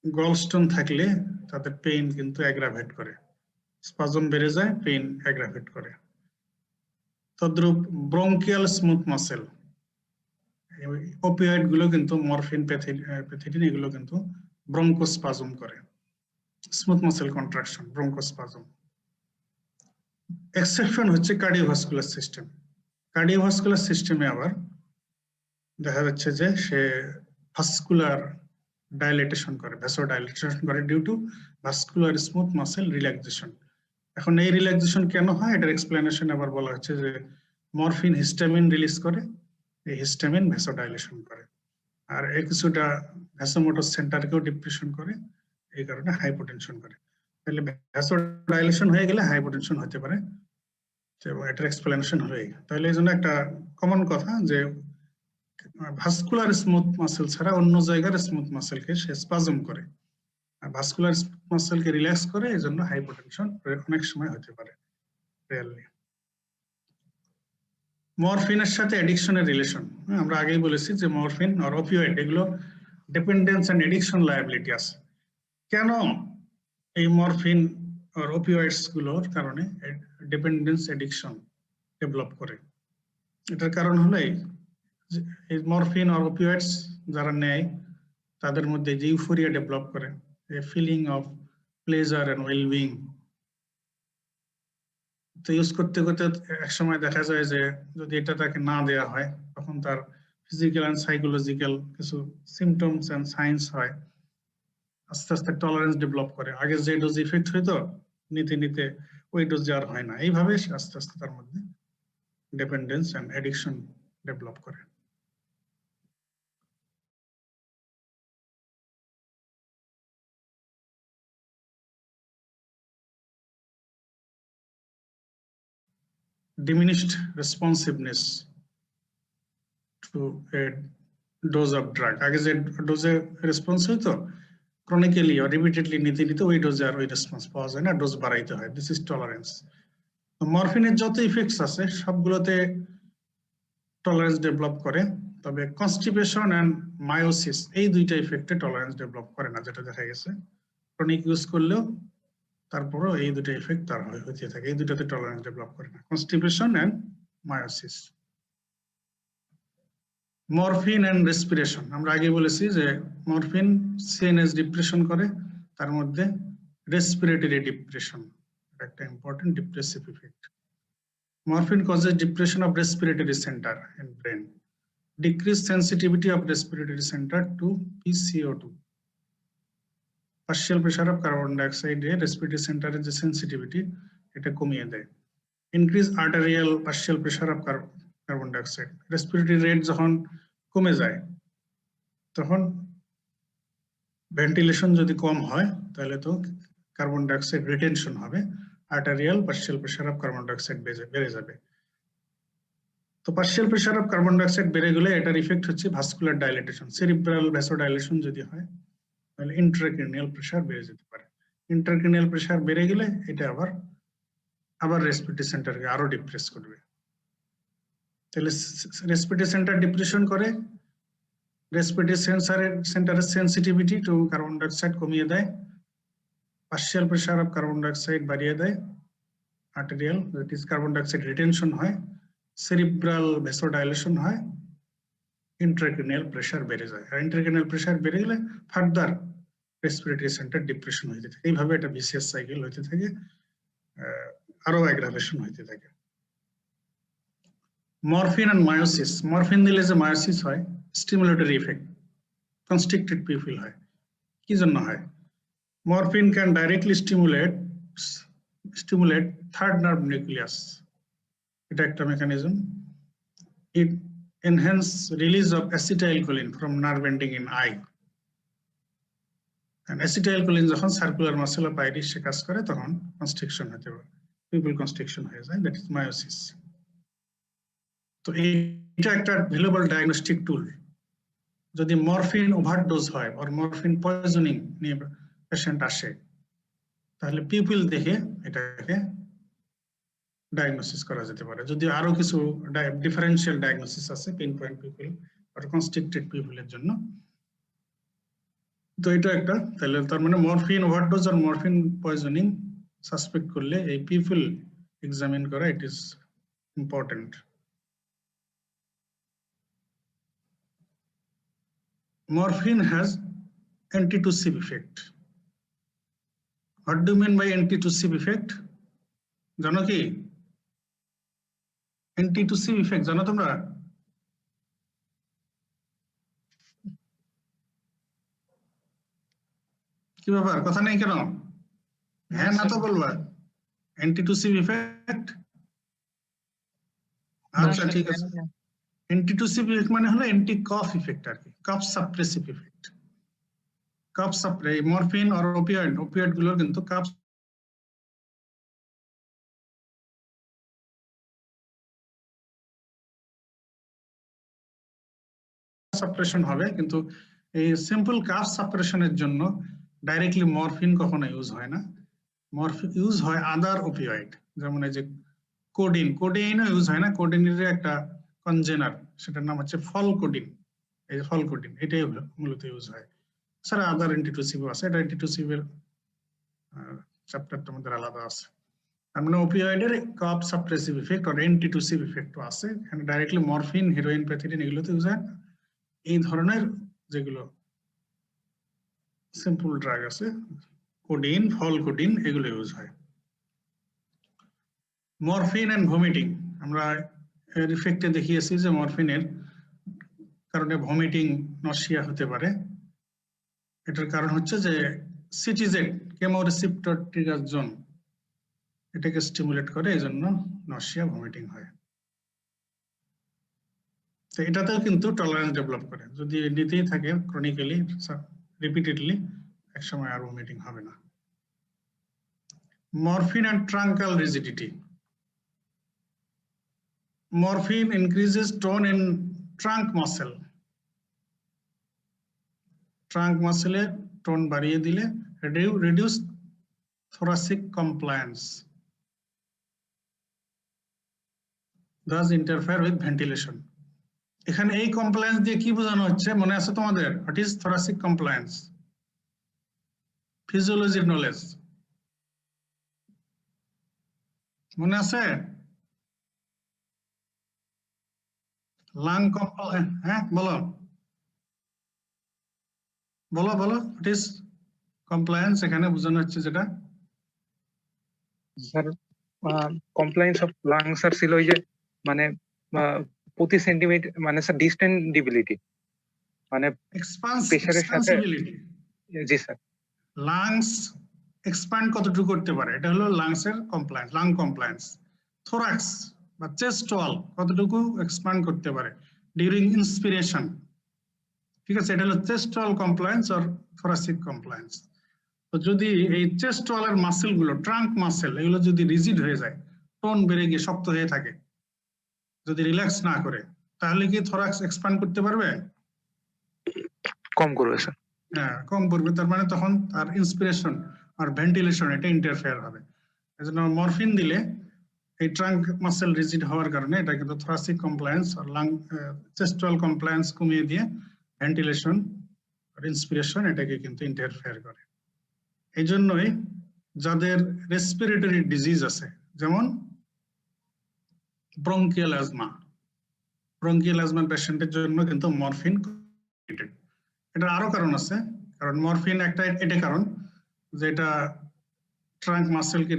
গলস্টোন থাকলে তাদের পেইন কিন্তু অ্যাগ্রাভেট করে, স্পাজম বেড়ে যায়, পেইন অ্যাগ্রাভেট করে। তদ্রূপ ব্রঙ্কিয়াল স্মুথ মাসেল, ওপিয়েড গুলো কিন্তু মরফিন, প্যাথেডিন এগুলো কিন্তু ব্রঙ্কোস্পাজম করে, smooth muscle contraction, bronchospasm. Exception হচ্ছে কার্ডিওভাস্কুলার সিস্টেম। কার্ডিওভাস্কুলার সিস্টেমে আবার দেখা যাচ্ছে যে সে ভাস্কুলার ডাইলেটেশন করে, ভ্যাসোডাইলেটেশন করে due to vascular smooth muscle relaxation. এখন এই রিল্যাক্সেশন কেন হয়, এটার এক্সপ্লেনেশন আবার বলা হচ্ছে যে মরফিন হিস্টামিন রিলিজ করে, এই হিস্টামিন ভ্যাসোডাইলেশন করে, আর এই কিছুটা ভ্যাসোমোটর সেন্টারকেও ডিপ্রেশন করে, এই কারণে হাইপোটেনশন করে। তাহলে ভ্যাসোডাইলেশন হয়ে গেলে হাইপোটেনশন হতে পারে, এবং এটার এক্সপ্লেনেশন হয়ে। তাহলে এই জন্য একটা কমন কথা যে ভাস্কুলার স্মুথ মাসেল ছাড়া অন্য জায়গার স্মুথ মাসেলকে সে স্পাজম করে, আর ভাস্কুলার মাসেলকে রিল্যাক্স করে, এই জন্য হাইপোটেনশন অনেক সময় হতে পারে রিয়েলি। মরফিনের সাথে অ্যাডিকশনের রিলেশন, আমরা আগেই বলেছি যে মরফিন আর অপিওয়েড এগুলো ডিপেন্ডেন্স এন্ড অ্যাডিকশন লায়াবিলিটি আছে। কেন এই মরফিন আর অপিওয়েডস গুলোর কারণে ডিপেন্ডেন্স অ্যাডিকশন ডেভেলপ করে? এটার কারণ হলো এই মরফিন আর অপিওয়েডস যারা নেয় তাদের মধ্যে যে ইউফোরিয়া ডেভেলপ করে, a feeling of pleasure and wellbeing, তো ইউজ করতে করতে একসময় দেখা যায় যে যদি এটা তাকে না দেওয়া হয়, তখন তার ফিজিক্যাল এন্ড সাইকোলজিক্যাল কিছু সিমটমস এন্ড সাইন্স হয়, আস্তে আস্তে টলারেন্স ডেভেলপ করে। আগে যে ডোজ ইফেক্ট হইতো নিতে নিতে ওই ডোজ আর হয় না, এইভাবে আস্তে আস্তে তার মধ্যে ডিপেন্ডেন্স এন্ড অ্যাডিকশন ডেভেলপ করে। diminished responsiveness to a dose of drug, আগে যে ডোজে রেসপন্স হইতো ক্রনিক্যালি আর রিপিটেডলি নিতে নিতে ওই ডোজে আর ওই রেসপন্স পাওয়া যায় না, ডোজ বাড়াইতে হয়। This is tolerance. মরফিনের যত ইফেক্টস আছে সবগুলোতে টলারেন্স ডেভেলপ করে, তবে কনস্টিপেশন এন্ড মায়োসিস এই দুইটা ইফেক্টে টলারেন্স ডেভেলপ করে না, যেটা দেখা গেছে। ক্রনিক ইউজ করলেও তারপরও এই দুটো ইফেক্ট তার হতে থাকে, এই দুটাতে টলারেন্স ডেভেলপ করে না, constipation and miosis. Morphine and respiration, আমরা আগে বলেছি যে মরফিন সিএনএস ডিপ্রেশন করে, তার মধ্যে রেসপিরেটরি ডিপ্রেশন একটা important depressive effect. Morphine causes depression of respiratory center in brain. decrease sensitivity of respiratory center to PCO2. Partial pressure of carbon dioxide এর respiratory center এর যে sensitivity এটা কমিয়ে দেয়। Increase arterial partial pressure of carbon dioxide. Respiratory rate যখন কমে যায় তখন ভেন্টিলেশন যদি কম হয় তাহলে তো কার্বন ডাইঅক্সাইড রিটেনশন হবে, arterial partial pressure of carbon dioxide বেড়ে যাবে। তো partial pressure of carbon dioxide বেড়ে গেলে এটার ইফেক্ট হচ্ছে ভাস্কুলার ডাইলেটেশন, সেরিব্রাল ভ্যাসোডাইলেশন যদি হয় তাহলে ইন্ট্রাক্রেনিয়াল প্রেসার বেড়ে যেতে পারে। ইন্ট্রাক্রেনিয়াল প্রেসার বেড়ে গেলে এটা আবার রেসপিরেটরি সেন্টারকে আরো ডিপ্রেস করবে। তাহলে রেসপিরেটরি সেন্টার ডিপ্রেশন করে, রেসপিরেটরি সেন্টারের সেন্সিটিভিটি টু কার্বন ডাইঅক্সাইড কমিয়ে দেয়, partial pressure of carbon dioxide বাড়িয়ে দেয়, arterial that is carbon dioxide retention হয়, সেরিব্রাল ভ্যাসোডাইলেশন হয়, ইন্ট্রাক্রেনিয়াল প্রেসার বেড়ে যায়। আর ইন্ট্রাক্রেনিয়াল প্রেসার বেড়ে গেলে ফার্দার রেসপিরেটরি সেন্টার ডিপ্রেশন হইতে থাকে। এইভাবে এটা ভিসিয়াস সাইকেল হইতে থাকে, আরো অ্যাগ্রাভেশন হইতে থাকে। মরফিন এন্ড মায়োসিস, মরফিন দিলে যে মায়োসিস হয়, স্টিমুলেটরি ইফেক্ট, কনস্ট্রিক্টেড পিউপিল হয়। কি জন্য হয়? Morphine can directly stimulate third nerve nucleus. It is a mechanism. It enhances release of acetylcholine from nerve ending in eye. And acetylcholine যখন circular muscle of iris সে কাজ করে তখন constriction হতে পারে, পিউপিল কনস্ট্রিকশন হয়ে যায়, দ্যাট ইজ মায়োসিস। তো এটা একটা ভ্যালুয়েবল ডায়াগনস্টিক টুল। যদি মরফিন ওভারডোজ হয় আর মরফিন পয়জনিং নিয়ে পেশেন্ট আসে তাহলে পিউপিল দেখে এটাকে ডায়াগনোসিস করা যেতে পারে। যদি আরো কিছু ডিফারেন্সিয়াল ডায়াগনোসিস আছে পিন পয়েন্ট পিউপিল আর কনস্ট্রিক্টেড পিউপিলের জন্য। তো এটা একটা, তাহলে তার মানে মরফিন ওভারডোজ আর মরফিন পয়জনিং সাসপেক্ট করলে এই পিউপিল এক্সামিন করা it is important. Morphine has antitussive effect. What do you mean by antitussive effect? জানো কি antitussive effect জানো তোমরা? কি ব্যাপার, কথা নেই কেন? হ্যাঁ না তো বলবা। antitussive effect, আচ্ছা ঠিক আছে। antitussive effect মানে হলো অ্যান্টি কফ ইফেক্ট আর কি, কফ সাপ্রেসিভ ইফেক্ট। কফ সাপ্রেস মরফিন আর ওপিয়েড গুলোর কিন্তু কফ সাপ্রেশন হবে, কিন্তু এই সিম্পল কফ সাপ্রেশনের জন্য ডাইরেক্টলি মরফিন কখনো ইউজ হয় না। মরফিন ইউজ হয় আদার ওপিয়েড, যেমন এই যে কোডেইনও ইউজ হয় না। কোডেইনের একটা কনজেনার, সেটার নাম হচ্ছে ফলকোডিন। এই যে ফলকোডিন এটাই মূলত ইউজ হয়। স্যার আদার অ্যান্টিটুসিভ আছে, এটা অ্যান্টিটুসিভ এর চ্যাপ্টারটা আমাদের আলাদা আছে। তার মানে ওপিয়েডের কফ সাপ্রেসিভ ইফেক্ট আর অ্যান্টিটুসিভ ইফেক্টও আছে। এখানে ডাইরেক্টলি মরফিন, হেরোইন, প্যাথিডিন এগুলোতে ইউজ হয়। এই ধরনের যেগুলো সিম্পল ড্রাগ আছে, কোডিন, ফলকোডিন এগুলো ইউজ হয়। মরফিন এন্ড ভমিটিং, আমরা এর ইফেক্টে দেখিয়েছি যে মরফিনের কারণে ভমিটিং, নসিয়া হতে পারে। এটার কারণ হচ্ছে যে সিটিজেড কেমোরিসেপ্টর ট্রিগার জোন এটাকে স্টিমুলেট করে, এই জন্য নসিয়া ভমিটিং হয়। তো এটাতেও কিন্তু টলারেন্স ডেভেলপ করে, যদি নিতেই থাকে ক্রনিক্যালি রিপিটেডলি একসময় আর ভমিটিং হবে না। Morphine and truncal rigidity, morphine increases tone in trunk muscle. Trunk muscle tone বাড়িয়ে দিলে reduce thoracic compliance, thus interfere with ventilation. এখানে এই কমপ্লায়েন্স দিয়ে কি বোঝানো হচ্ছে মনে আছে তোমাদের? What is thoracic compliance? Physiology knowledge মনে আছে? লাং কমপ্লায়েন্স, হ্যাঁ বলো বলো বলো ইট ইজ কমপ্লায়েন্স এখানে বোঝানো হচ্ছে যেটা। স্যার কমপ্লায়েন্স অফ লাংস আর ছিল ওই যে মানে প্রতি সেন্টিমিটার মানে স্যার ডিস্টেন্ডিবিলিটি মানে প্রেসারের সাথে এক্সপান্সিবিলিটি। জি স্যার। লাংস এক্সপ্যান্ড কতটুকু করতে পারে, এটা হলো লাংসের কমপ্লায়েন্স, লাং কমপ্লায়েন্স। থোরাক্স বা চেস্ট ওয়াল কতটুকু এক্সপ্যান্ড করতে পারে ডিউরিং ইন্সপিরেশন, ঠিক আছে, এটা হলো চেস্ট ওয়াল কমপ্লায়েন্স আর থোরাসিক কমপ্লায়েন্স। তো যদি এই চেস্ট ওয়ালের মাসেল গুলো, ট্রাঙ্ক মাসেল, এগুলো যদি রিজিড হয়ে যায়, টোন বেড়ে গিয়ে শক্ত হয়ে থাকে, যদি রিল্যাক্স না করে, তাহলে কি থোরাক্স এক্সপ্যান্ড করতে পারবে? কম করবে স্যার। হ্যাঁ, কম করবে। তার মানে তখন তার ইন্সপিরেশন আর ভেন্টিলেশন এটা ইন্টারফেয়ার হবে। এজন্য মরফিন দিলে এই ট্রাঙ্ক মাসেল রিজিড হওয়ার কারণে এটা কিন্তু থোরাসিক কমপ্লায়েন্স আর লাং চেস্ট ওয়াল কমপ্লায়েন্স কমিয়ে দিয়ে ভেন্টিলেশন আর ইন্সপিরেশন এটাকে কিন্তু ইন্টারফেয়ার করে। এই জন্যই যাদের রেসপিরেটরি ডিজিজ আছে, যেমন ব্রঙ্কিয়াল অ্যাজমা, ব্রঙ্কিয়াল অ্যাজমা পেশেন্টের জন্য কিন্তু মরফিন, এটা আরো কারণ আছে। কারণ মরফিন একটা এটা কারণ যে এটা ট্রাঙ্ক মাসেলকে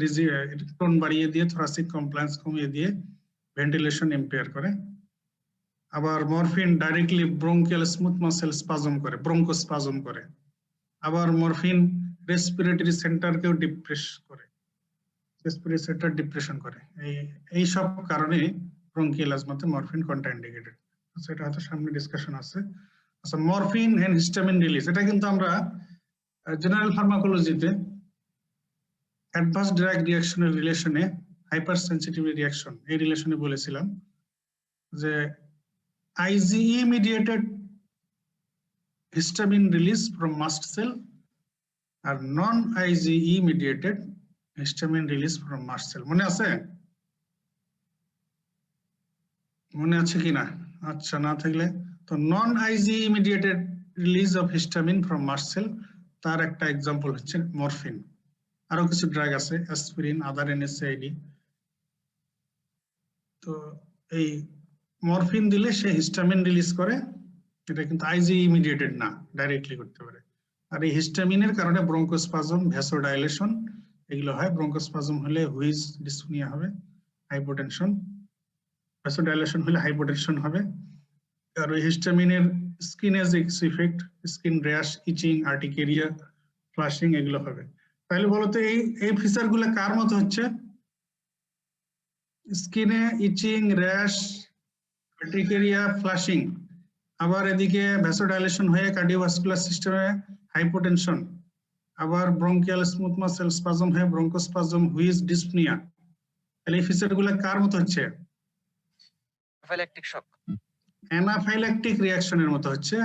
টোন বাড়িয়ে দিয়ে থোরাসিক কমপ্লায়েন্স কমিয়ে দিয়ে ভেন্টিলেশন ইম্পেয়ার করে। আবার morphine directly bronchial smooth muscle spasm করে, ব্রঙ্কোস্পাজম করে। আবার মরফিন রেসপিরেটরি সেন্টারকেও ডিপ্রেস করে, রেসপিরেটরি সেন্টার ডিপ্রেশন করে। এই সব কারণে ব্রঙ্কিয়াল অ্যাজমাতে মরফিন কন্ট্রাইন্ডিকেটেড। আচ্ছা, এটা হয়তো সামনে ডিসকাশন আছে। আচ্ছা, মরফিন এন্ড হিস্টামিন রিলিজ, এটা কিন্তু আমরা জেনারেল ফার্মাকোলজিতে অ্যাডভান্স ড্রাগ রিঅ্যাকশনের রিলেশনে, হাইপার সেনসিটিভ রিঅ্যাকশন, এই রিলেশনে বলেছিলাম যে IgE mediated histamine release from mast cell R non IgE mediated histamine release from mast cell। মনে আছে? মনে আছে কিনা? আচ্ছা, না থাকলে তো নন IgE mediated release of histamine from mast cell, তার একটা এক্সাম্পল হচ্ছে মরফিন। আরো কিছু ড্রাগ আছে, অ্যাসপিরিন, আদার NSAID। তো এই মরফিন দিলে সে হিস্টামিন রিলিজ করে, এটা কিন্তু IgE ইমিডিয়েটেড না, ডাইরেক্টলি করতে পারে। আর এই হিস্টামিনের কারণে ব্রঙ্কোস্পাজম, ভ্যাসোডাইলেশন এগুলো হয়। ব্রঙ্কোস্পাজম হলে হুইজ ডিসফোনিয়া হবে, হাইপোটেনশন। ভ্যাসোডাইলেশন হলে হাইপোটেনশন হবে। আর ওই হিস্টামিনের স্কিনের যে ইফেক্ট, স্কিন র্যাশ, ইচিং, আর্টিকেরিয়া, ফ্লাশিং এগুলো হবে। তাহলে বলতো এই ফিচার গুলো কার মতো হচ্ছে? স্কিনে ইচিং, র্যাশ, আর্টিকেরিয়া, ফ্লাশিং। আবার এদিকে ভ্যাসোডাইলেশন হয়ে কার্ডিওভাস্কুলার সিস্টেমে হাইপোটেনশন। আবার ব্রঙ্কিয়াল স্মুথ মাসেল স্পাজম হয়ে ব্রঙ্কোস্পাজম, হুইজ, ডিসপনিয়া। তাহলে এই ফিচারগুলো কার মতো হচ্ছে? অ্যানাফাইল্যাকটিক শক, অ্যানাফাইল্যাকটিক রিঅ্যাকশনের মতো হচ্ছে।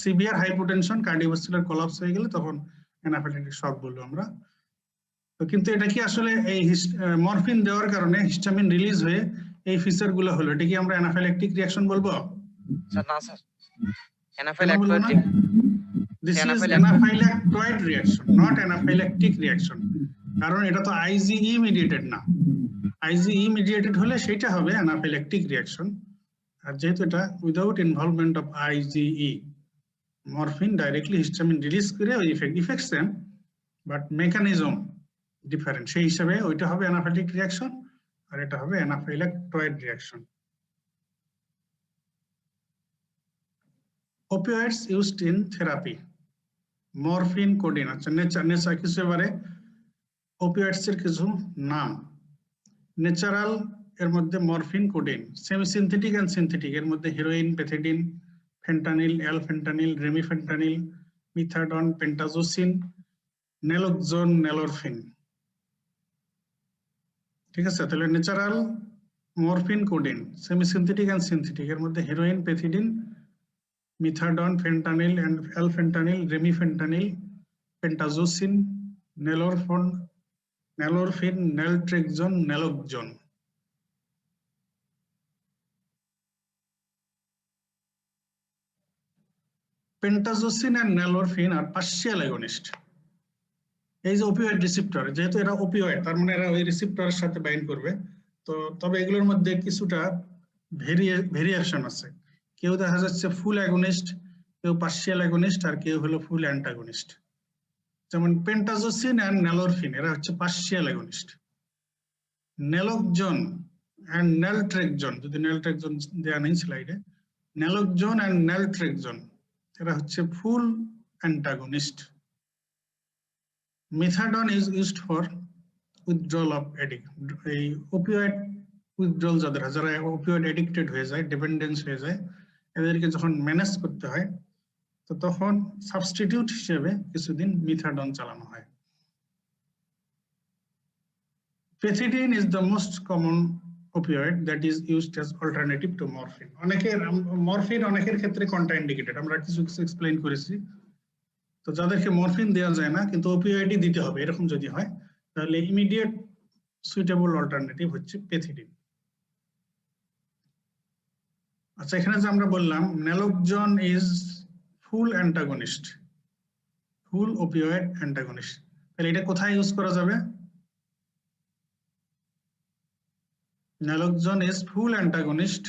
সিভিয়ার হাইপোটেনশন, কার্ডিওভাস্কুলার কোলাপস হয়ে গেলে তখন অ্যানাফাইল্যাকটিক শক বলবো আমরা। তো কিন্তু এটা কি আসলে এই মরফিন দেওয়ার কারণে হিস্টামিন রিলিজ হয়ে এই ফিচার গুলো হলো, এটা কি আমরা অ্যানাফাইল্যাকটিক রিঅ্যাকশন বলবো? স্যার না sir, anaphylactic, this is anaphylactoid reaction, not anaphylactic reaction. কারণ এটা তো IgE মিডিয়েটেড না। IgE মিডিয়েটেড হলে সেটা হবে অ্যানাফাইল্যাকটিক রিঅ্যাকশন। আর যেহেতু এটা without involvement of IgE, morphine directly histamine release করে ওই effect same, but mechanism different. সেই হিসাবে ওইটা হবে অ্যানাফাইল্যাকটিক রিঅ্যাকশন আর এটা হবে anaphylactoid reaction. Opioids used in therapy, morphine, codeine. আচ্ছা, নেচার কিছু এবারে ওপিওয়েডস এর কিছু নাম। ন্যাচারাল এর মধ্যে morphine, codeine. Semi synthetic and synthetic এর মধ্যে heroin, pethidine, fentanyl, alfentanil, remifentanil, methadone, pentazocine, naloxone, nalorphine. ঠিক আছে, তাহলে natural, morphine, codeine. Semi synthetic and synthetic এর মধ্যে heroin, pethidine, methadone, fentanyl and alfentanil, remifentanil, pentazocine, nalorphine, naltrexone, naloxone. Pentazocine and nalorphine are partial agonist. এই যে opioid receptor, যেহেতু এরা opioid, তার মানে এরা ওই রিসেপ্টরের সাথে বাইন্ড করবে। তো তবে এগুলোর মধ্যে কিছুটা ভেরিয়েশন আছে। কেউ দেখা যাচ্ছে ফুল অ্যাগনিস্ট, কেউ পার্শিয়াল অ্যাগনিস্ট, আর কেউ হলো ফুল অ্যান্টাগনিস্ট। যেমন পেন্টাজোসিন এন্ড নেলোরফিন এরা হচ্ছে পার্শিয়াল অ্যাগনিস্ট। নেলোক্সোন and naltrexone, যদি naltrexone দেয়া নেই স্লাইডে, naloxone and naltrexone এরা হচ্ছে ফুল antagonist. Methadone is used for withdrawal of addict, এই opioid withdrawal যারা opioid addicted হয়ে যায়, ডিপেন্ডেন্স হয়ে যায়, এদেরকে যখন ম্যানেজ করতে হয় তো তখন সাবস্টিটিউট হিসেবে কিছুদিন মিথাডন চালানো হয়। Pethidine is the most common opioid that is used as alternative to morphine. Morphine অনেকের ক্ষেত্রে কন্ট্রাইন্ডিকেটেড, আমরা কিছু এক্সপ্লেইন করেছি। তো যাদেরকে মরফিন দেওয়া যায় না কিন্তু ওপিওয়েডই দিতে হবে এরকম যদি হয়, তাহলে ইমিডিয়েট সুইটেবল অল্টারনেটিভ হচ্ছে পেথিডিন। আচ্ছা, এখানে যে আমরা বললাম naloxone is full antagonist, full opioid antagonist, তাহলে এটা কোথায় ইউজ করা যাবে? Naloxone is full antagonist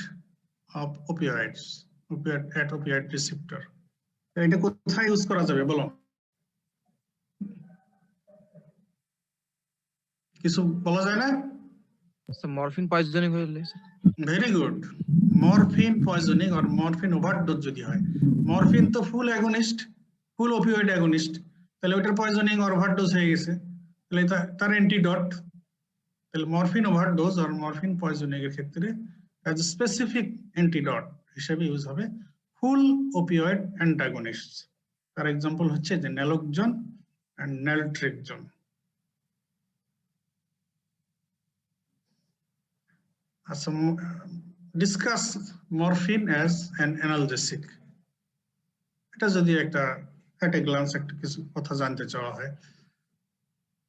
of opioids, opioid receptor. এটা কোথায় ইউজ করা যাবে বলো? কিছু বলা যায় না? মরফিন পয়জনিং হলে ভেরি গুড। মরফিন পয়জনিং আর মরফিন ওভারডোজ যদি হয়, মরফিন তো ফুল অ্যাগনিস্ট, ফুল অপিওয়েড অ্যাগনিস্ট, তাহলে ওটার পয়জনিং আর ওভারডোজ হয়ে গেছে, তাহলে তার অ্যান্টিডট। তাহলে মরফিন ওভারডোজ আর মরফিন পয়জনিং এর ক্ষেত্রে অ্যাজ এ স্পেসিফিক অ্যান্টিডট হিসেবে ইউজ হবে ফুল অপিওয়েড অ্যান্টাগনিস্ট। তার এক্সাম্পল হচ্ছে যে naloxone and naltrexone. Discuss morphine as an analgesic. এটা যদি একটা at a glance একটা কিছু কথা জানতে চাওয়া হয়,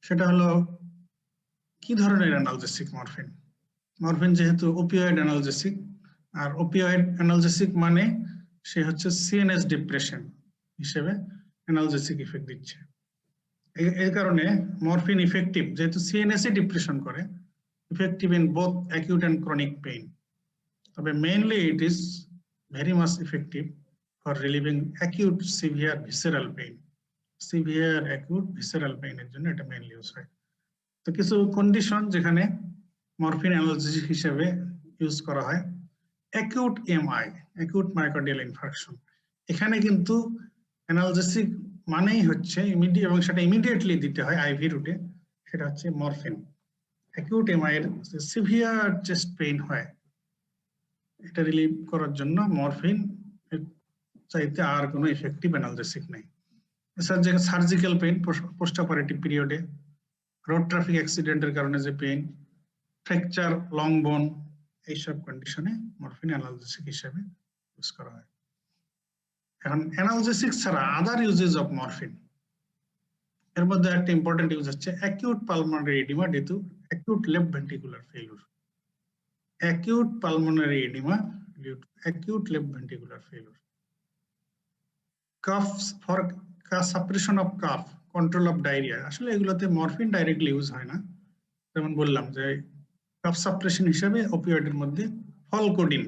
সেটা হলো কি ধরনের অ্যানালজেসিক মরফিন। মরফিন যেহেতু ওপিওয়েড অ্যানালজেসিক, আর ওপিওয়েড অ্যানালজেসিক মানে সে হচ্ছে সিএনএস ডিপ্রেশন হিসেবে অ্যানালজেসিক ইফেক্ট দিচ্ছে। এই কারণে মরফিন ইফেক্টিভ, যেহেতু সিএনএস ডিপ্রেশন করে, effective in both acute and chronic pain. তবে mainly it is very much effective for relieving acute severe visceral pain. Severe acute visceral pain এর জন্য এটা মেইনলি ইউজ হয়। তো কিছু কন্ডিশন যেখানে মরফিন অ্যানালজেসিক হিসেবে ইউজ করা হয়, acute MI, acute myocardial infarction, এখানে কিন্তু অ্যানালজেসিক মানেই হচ্ছে ইমিডিয়েট, এবং সেটা ইমিডিয়েটলি দিতে হয় আইভি রুটে, সেটা হচ্ছে মরফিন। অ্যাকিউট এমআই এর সিভিয়ার চেস্ট পেইন হয়, এটা রিলিভ করার জন্য মরফিন চাইতে আর কোনো ইফেক্টিভ অ্যানালজেসিক নেই। এছাড়া যে সার্জিক্যাল পেইন, পোস্ট অপারেটিভ পিরিয়ডে, রোড ট্রাফিক অ্যাক্সিডেন্টের কারণে যে পেইন, ফ্র্যাকচার, লং বোন, এইসব কন্ডিশনে মরফিন অ্যানালজেসিক হিসেবে ইউজ করা হয়। এখন অ্যানালজেসিক ছাড়া আদার ইউজেস অফ মরফিন, এর মধ্যে একটা ইম্পর্টেন্ট ইউজ হচ্ছে acute pulmonary oedema due to acute left ventricular failure. Acute pulmonary edema due to acute left ventricular failure. Coughs for suppression of cough, control of diarrhea, আসলে এগুলোতে morphine directly use হয় না। যেমন বললাম যে calf suppression হিসেবে অপিওয়েডের মধ্যে ফলকোডিন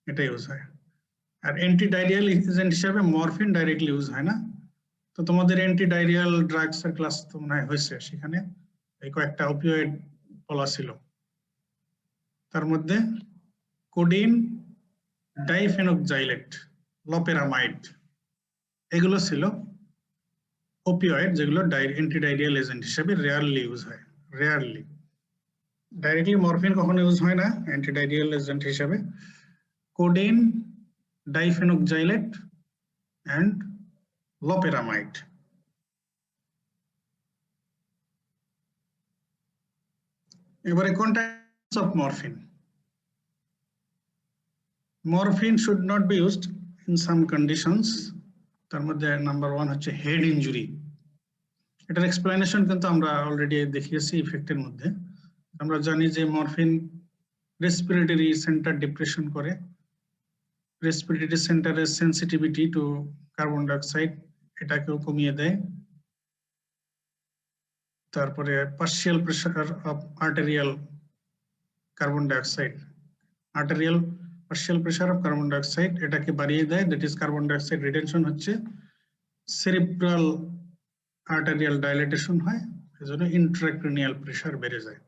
এটা ইউজ হয়, আর অ্যান্টি ডায়রিয়াল এজেন্ট হিসেবে মরফিন ডাইরেক্টলি ইউজ হয় না। তো তোমাদের অ্যান্টি ডায়রিয়াল ড্রাগস এর ক্লাস তো মনে হয় হয়েছে, সেখানে এই কয়েকটা অপিওয়েড বলা ছিল, তার মধ্যে কোডিন, ডাইফেনক্সাইলেট, লোপেরামাইড, এগুলো ছিল ওপিওয়েড যেগুলো অ্যান্টিডাইরিয়াল এজেন্ট হিসেবে রেয়ারলি ইউজ হয়। রেয়ারলি, ডাইরেক্টলি মরফিন কখনো ইউজ হয় না অ্যান্টিডাইরিয়াল এজেন্ট হিসেবে। Codeine, diphenoxylate and loperamide. এবারে contents of morphine. Morphine should not be used in some conditions. তার মধ্যে নাম্বার 1 হচ্ছে হেড ইনজুরি। এটার এক্সপ্লেনেশন কিন্তু আমরা অলরেডি দেখিয়েছি ইফেক্টের মধ্যে। আমরা জানি যে মরফিন রেসপিরেটরি সেন্টার ডিপ্রেশন করে, রেসপিরেটরি সেন্টারের সেন্সিটিভিটি টু কার্বন ডাইঅক্সাইড এটাকেও কমিয়ে দেয়। তারপরে partial pressure of arterial carbon dioxide, arterial partial pressure of carbon dioxide এটাকে বাড়িয়ে দেয়, that is carbon dioxide retention হচ্ছে, সেরিব্রাল আর্টেরিয়াল ডাইলেটেশন হয়, এজন্য ইন্ট্রাক্রেনিয়াল প্রেসার বেড়ে যায়।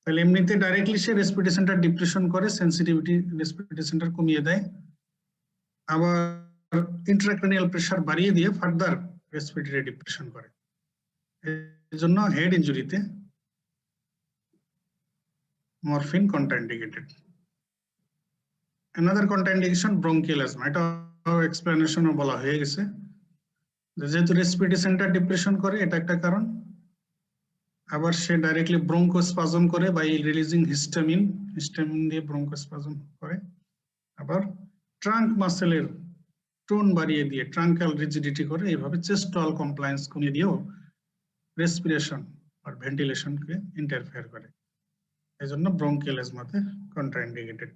তাহলে এমনিতে ডাইরেক্টলি সে রেসপিরেটরি সেন্টার ডিপ্রেশন করে, সেন্সিটিভিটি রেসপিরেটরি সেন্টার কমিয়ে দেয়, আবার ইন্ট্রাক্রেনিয়াল প্রেসার বাড়িয়ে দিয়ে ফার্দার রেসপিরেটরি ডিপ্রেশন করে। এর জন্য হেড ইনজুরিতে morphine contraindicated. another contraindication bronchial asthma, এটা এক্সপ্লেনেশনও বলা হয়ে গেছে, যেহেতু রেসপিরেটরি সেন্টার ডিপ্রেশন করে এটা একটা কারণ, আবার সে ডাইরেক্টলি ব্রঙ্কোস্পাজম করে বাই রিলিজিং হিস্টামিন, হিস্টামিন দিয়ে ব্রঙ্কোস্পাজম করে, আবার ট্রাঙ্ক মাসেলের টোন বাড়িয়ে দিয়ে ট্রাঙ্কাল রিজিডিটি করে, এইভাবে চেস্ট ওয়াল কমপ্লায়েন্স কমিয়ে দিয়েও রেসপিরেশন আর ভেন্টিলেশনকে ইন্টারফেয়ার করে। এই জন্য ব্রঙ্কিয়াল অ্যাজমাতে কন্ট্রাইন্ডিকেটেড।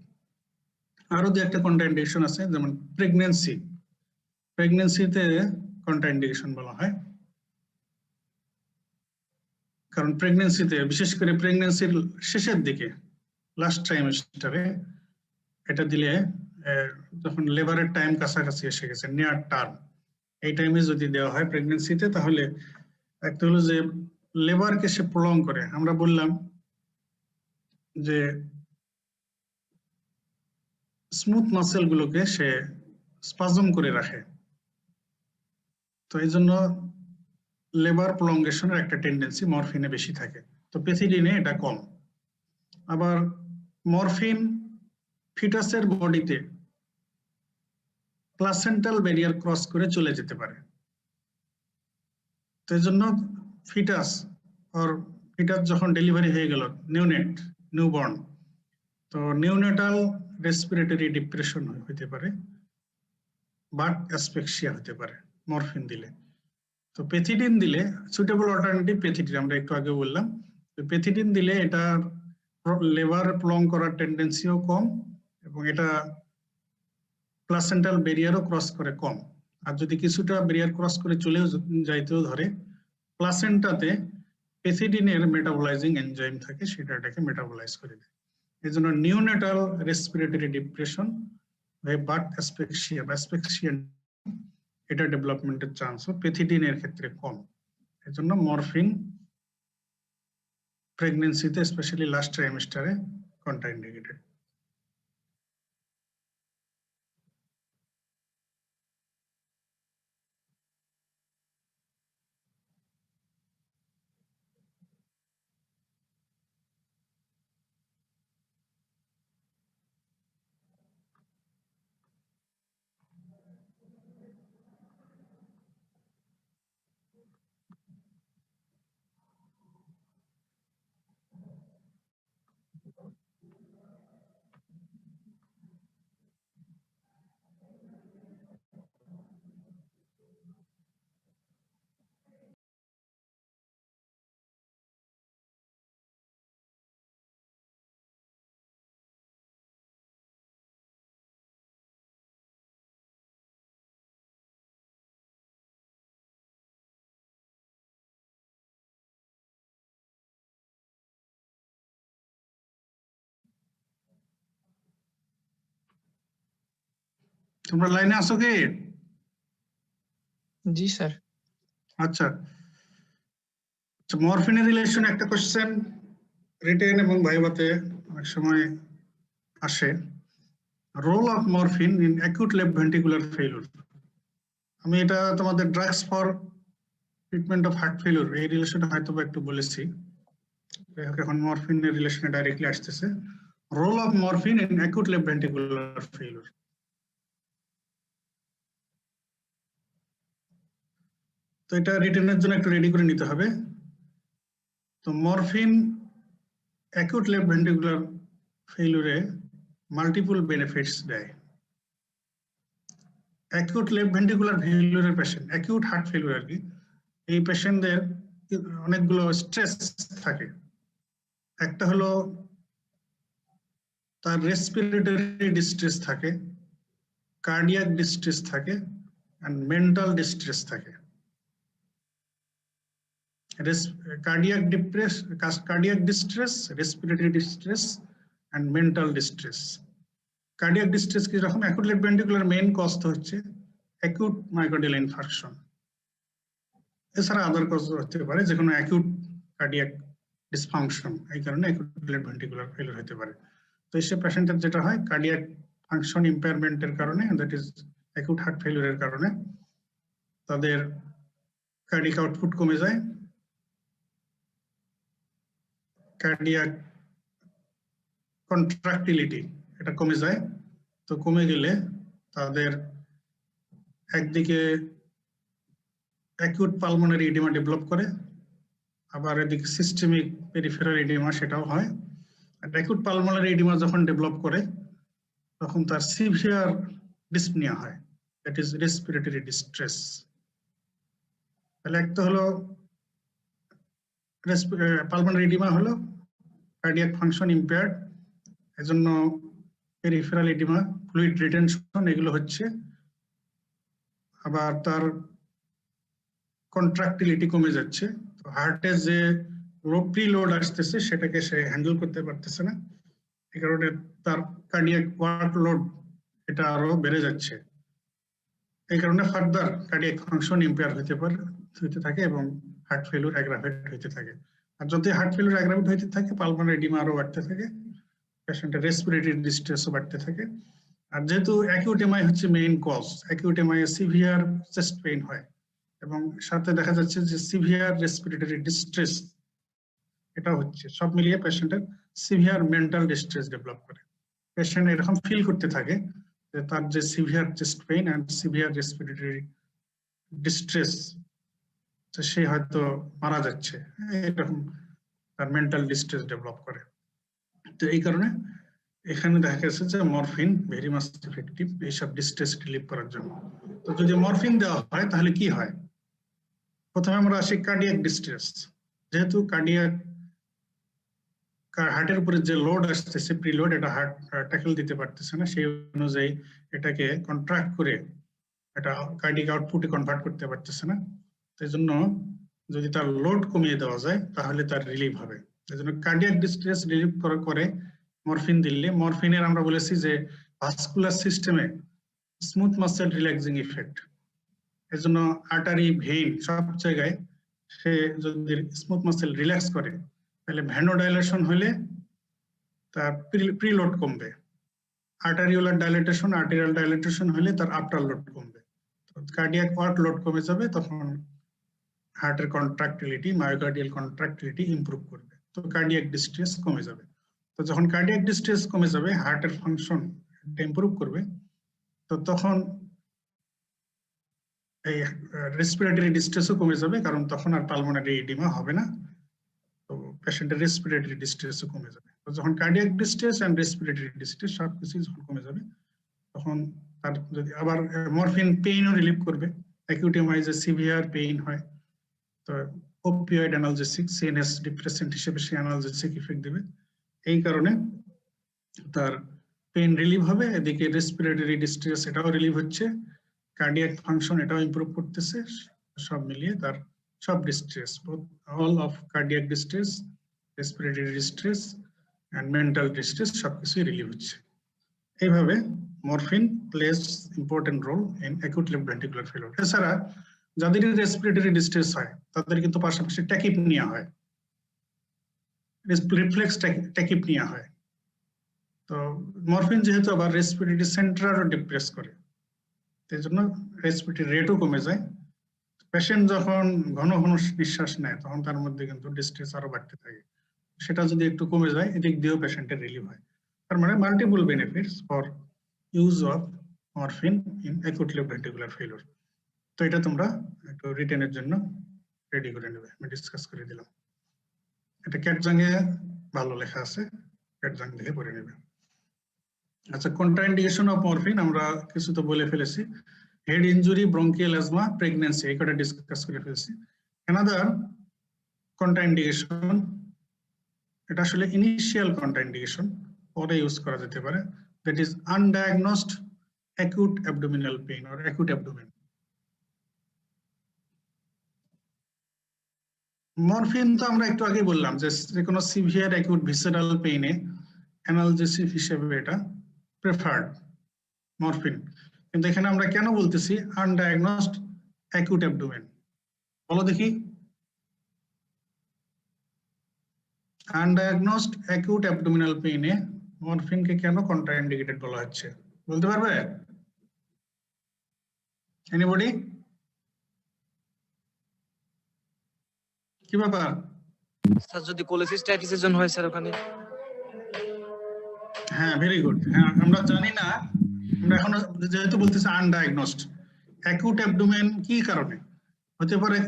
আরো দু একটা কন্ট্রাইন্ডিকেশন আছে, যেমন প্রেগনেন্সি, প্রেগনেন্সিতে কন্ট্রাইন্ডিকেশন বলা হয়, কারণ প্রেগনেন্সিতে বিশেষ করে প্রেগনেন্সির শেষের দিকে লাস্ট ট্রাইমেস্টারে এটা দিলে, যখন লেবারের টাইম কাছাকাছি এসে গেছে, নিয়ার টার্ম, এই টাইমে যদি দেওয়া হয় প্রেগনেন্সিতে, তাহলে একটা হলো যে লেবারকে সে প্রলং করে। আমরা বললাম যে স্মুথ মাসেল গুলোকে সে স্পাজম করে রাখে, তো এই জন্য লেবার প্রলঙ্গেশনের একটা টেন্ডেন্সি মরফিনে বেশি থাকে, তো পেথিডিনে এটা কম। আবার মরফিন ফিটাসের বডিতে প্লাসেন্টাল ব্যারিয়ার ক্রস করে চলে যেতে পারে, তো এই জন্য ফিটাস যখন ডেলিভারি হয়ে গেল, নিউনেট, নিউবর্ন, তো নিউনেটাল রেসপিরেটরি ডিপ্রেশন হতে পারে, বাট অ্যাসফিক্সিয়া হতে পারে মরফিন দিলে। তো পেথিডিন দিলে সুইটেবল অল্টারনেটিভ পেথিডিন, আমরা একটু আগে বললাম, পেথিডিন দিলে এটা লেবার প্রলং করার টেন্ডেন্সিও কম, এবং এটা প্লাসেন্টাল ব্যারিয়ারও ক্রস করে কম। আর যদি কিছুটা ব্যারিয়ার ক্রস করে চলেও যাইতেও ধরে, প্লাসেন্টাতে পেথিডিনের মেটাবলাইজিং এনজাইম থাকে, সেটা এটাকে মেটাবলাইজ করে দেয়। এই জন্য neonatal respiratory depression, but asphyxia, এটা ডেভেলপমেন্টের চান্সও পেথিডিনের ক্ষেত্রে কম। এই জন্য মরফিন প্রেগনেন্সিতে স্পেশালি লাস্ট ট্রাইমেস্টারে কন্ট্রাইন্ডিকেটেড। তোমরা লাইনে আসো কি? জি স্যার। আচ্ছা, মরফিনের রিলেশন একটা কোশ্চেন রিটেন এবং ভাইভাতে অনেক সময় আসে, role of morphine in acute left ventricular failure. আমি এটা তোমাদের drugs for treatment of heart failure এই রিলেশনটা হয়তো একটু বলেছি, এখন মরফিনের রিলেশনে ডাইরেক্টলি আসতেছে, role of morphine in acute left ventricular failure. তো এটা রিটেনের জন্য একটু রেডি করে নিতে হবে। তো মরফিন অ্যাকিউট লেফট ভেন্ট্রিকুলার ফেইলিউরে মাল্টিপল বেনিফিটস দেয়। অ্যাকিউট লেফট ভেন্ট্রিকুলার ফেইলিউরের পেশেন্ট, অ্যাকিউট হার্ট ফেইলিউর আর কি, এই পেশেন্টদের অনেকগুলো স্ট্রেস থাকে। একটা হলো তার রেসপিরেটরি ডিস্ট্রেস থাকে, কার্ডিয়াক ডিস্ট্রেস থাকে, and mental distress থাকে। Cardiac distress, respiratory distress, and mental distress. Cardiac distress কি রকম? acute left ventricular main cause হচ্ছে acute myocardial infarction, এছাড়া আদার কজ হতে পারে যে কোনো acute cardiac ডিসফাংশন, এই কারণে অ্যাকিউট লেফট ভেন্ট্রিকুলার ফেলিওর হতে পারে। তো এই পেশেন্টের যেটা হয় কার্ডিয়াক ফাংশন ইম্পেয়ারমেন্টের কারণে, দ্যাট ইজ অ্যাকিউট হার্ট ফেলিওরের কারণে তাদের কার্ডিয়াক আউটপুট কমে যায়, কার্ডিয়াক কন্ট্রাক্টিলিটি এটা কমে যায়। তো কমে গেলে তাদের একদিকে অ্যাকিউট পালমোনারি এডিমা ডেভেলপ করে, আবার এদিকে সিস্টেমিক পেরিফেরাল এডিমা সেটাও হয়। আর অ্যাকিউট পালমোনারি এডিমা যখন ডেভেলপ করে তখন তার সিভিয়ার ডিসপনিয়া হয়, দ্যাট ইজ রেসপিরেটরি ডিস্ট্রেস। তাহলে একটা হলো পালমোনারি এডিমা হলো কার্ডিয়াক ফাংশন ইম্পেয়ার্ড, এজন্য পেরিফেরাল এডিমা, ফ্লুইড রিটেনশন এগুলো হচ্ছে। আবার তার কন্ট্রাক্টিলিটি কমে যাচ্ছে, তো হার্টে যে প্রিলোড আসতেছে সেটাকে সে হ্যান্ডেল করতে পারতেছে না, এই কারণে তার কার্ডিয়াক ওয়ার্কলোড এটা আরো বেড়ে যাচ্ছে। এই কারণে ফার্দার কার্ডিয়াক ফাংশন ইম্পেয়ার হতে থাকে এবং হার্ট ফেলিউর অ্যাগ্রাভেট হতে থাকে। আর যদি হার্ট ফেলিউর অ্যাগ্রাভেট হতে থাকে পালমোনারি এডিমা আরো বাড়তে থাকে, পেশেন্টের রেসপিরেটরি ডিস্ট্রেসও বাড়তে থাকে। আর যেহেতু অ্যাকিউট এমআই হচ্ছে main cause, acute MI severe chest pain হয় এবং সাথে দেখা যাচ্ছে যে সিভিয়ার রেসপিরেটরি ডিস্ট্রেস এটা হচ্ছে, সব মিলিয়ে পেশেন্টের সিভিয়ার মেন্টাল ডিস্ট্রেস ডেভেলপ করে। পেশেন্ট এরকম ফিল করতে থাকে যে তার যে severe chest pain and severe respiratory distress, সে হয়তো মারা যাচ্ছে, এরকম তার মেন্টাল ডিস্ট্রেস ডেভেলপ করে। তো এই কারণে এখানে দেখা গেছে যে মরফিন ভেরি মাচ ইফেক্টিভ এইসব ডিস্ট্রেস রিলিভ করার জন্য। তো যদি মরফিন দেওয়া হয় তাহলে কি হয়? প্রথমে আমরা আসি কার্ডিয়াক ডিস্ট্রেস। যেহেতু কার্ডিয়াক হার্টের উপরে যে লোড আসতেছে প্রিলোড, এটা হার্ট ট্যাকেল দিতে পারতেছে না, সেই অনুযায়ী এটাকে কন্ট্রাক্ট করে এটা কার্ডিয়াক আউটপুটে কনভার্ট করতে পারতেছে না। সেই জন্য যদি তার লোড কমিয়ে দেওয়া যায় তাহলে তার রিলিভ হবে। এই জন্য কার্ডিয়াক ডিস্ট্রেস রিলিভ করে মরফিন দিলে, মরফিনের আমরা বলেছি যে ভাস্কুলার সিস্টেমে স্মুথ মাসেল রিল্যাক্সিং ইফেক্ট, এর জন্য আর্টারি ভেইন সব জায়গায় সে যদি স্মুথ মাসেল রিল্যাক্স করে তাহলে ভ্যানোডাইলেশন হলে তার প্রিলোড কমবে, আর্টারিওলার ডাইলেটেশন আর্টেরিয়াল ডাইলেটেশন হলে তার আফটার লোড কমবে, কার্ডিয়াক ওয়ার্ক লোড কমে যাবে, তখন হার্টের কন্ট্রাক্টিলিটি মায়োকার্ডিয়াল কন্ট্রাক্টিলিটি ইমপ্রুভ করবে, তো কার্ডিয়াক ডিস্ট্রেস কমে যাবে। তো যখন কার্ডিয়াক ডিস্ট্রেস কমে যাবে হার্টের ফাংশন ইমপ্রুভ করবে, তো তখন এই রেসপিরেটরি ডিস্ট্রেসও কমে যাবে, কারণ তখন আর পালমোনারি এডিমা হবে না, তো পেশেন্টের রেসপিরেটরি ডিস্ট্রেসও কমে যাবে। তো যখন cardiac distress and respiratory distress সবকিছু যখন কমে যাবে তখন তার যদি আবার মরফিন পেইনও রিলিভ করবে, অ্যাকিউট এমআই যে সিভিয়ার পেইন হয়, তো ওপিয়েড অ্যানালজেসিক সিএনএস ডিপ্রেসেন্ট হিসেবে সে অ্যানালজেসিক ইফেক্ট দেবে, এই কারণে তার পেইন রিলিভ হবে, এদিকে রেসপিরেটরি ডিস্ট্রেস এটাও রিলিভ হচ্ছে, কার্ডিয়াক ফাংশন এটাও ইমপ্রুভ করতেছে, সব মিলিয়ে তার সব distress, all of cardiac distress, respiratory distress and mental distress সবকিছুই রিলিভ হচ্ছে। এইভাবে morphine plays important role in acute left ventricular failure. এছাড়া যাদের রেসপিরেটরি ডিস্ট্রেস হয় তাদের কিন্তু পাশাপাশি ট্যাকিপনিয়া হয়, রিফ্লেক্স ট্যাকিপনিয়া হয়। তো মরফিন যেহেতু আবার রেসপিরেটরি সেন্টারও ডিপ্রেস করে, এই জন্য রেসপিরেটরি রেটও কমে যায়। পেশেন্ট যখন ঘন ঘন নিঃশ্বাস নেয় তখন তার মধ্যে কিন্তু ডিস্ট্রেস আরো বাড়তে থাকে, সেটা যদি একটু কমে যায় এদিক দিয়েও পেশেন্টের রিলিভ হয়। তার মানে multiple benefits for use of morphine in acute left ventricular failure. তো এটা তোমরা একটু রিটেনের জন্য রেডি করে নেবে, আমি ডিসকাস করে দিলাম। এটা ক্যাটজাংয়ে ভালো লেখা আছে, ক্যাটজাং দেখে পড়ে নেবে। আচ্ছা, কন্ট্রাইন্ডিকেশন অফ মরফিন আমরা কিছু তো বলে ফেলেছি, head injury, bronchial asthma, pregnancy, এই কটা ডিসকাস করে ফেলেছি। অ্যানাদার কন্ট্রাইন্ডিকেশন, এটা আসলে ইনিশিয়াল কন্ট্রাইন্ডিকেশন, পরে ইউজ করা যেতে পারে, that is undiagnosed acute abdominal pain or acute abdomen. Morphine তো আমরা একটু আগে বললাম যে কোনো সিভিয়ার অ্যাকিউট ভিসেরাল পেইনে অ্যানালজেসিক হিসেবে এটা প্রেফার্ড মরফিন, কিন্তু এখানে আমরা কেন বলতেছি আনডায়াগনোসড অ্যাকিউট অ্যাবডোমেন? বলো দেখি। আনডায়াগনোজড অ্যাকিউট অ্যাবডোমিনাল পেইনে মরফিনকে কেন কন্ট্রাইন্ডিকেটেড বলা হচ্ছে বলতে পারবে? এনিবডি? কি ব্যাপার? স্যার যদি কোলেসিস্টাইটিসের জন্য হয় স্যার ওখানে। হ্যাঁ, ভেরি গুড। হ্যাঁ, আমরা জানি না, আমরা এখন যেহেতু বলতেছি আনডায়াগনোজড অ্যাকিউট অ্যাবডোমেন কি কারণে হতে পারে?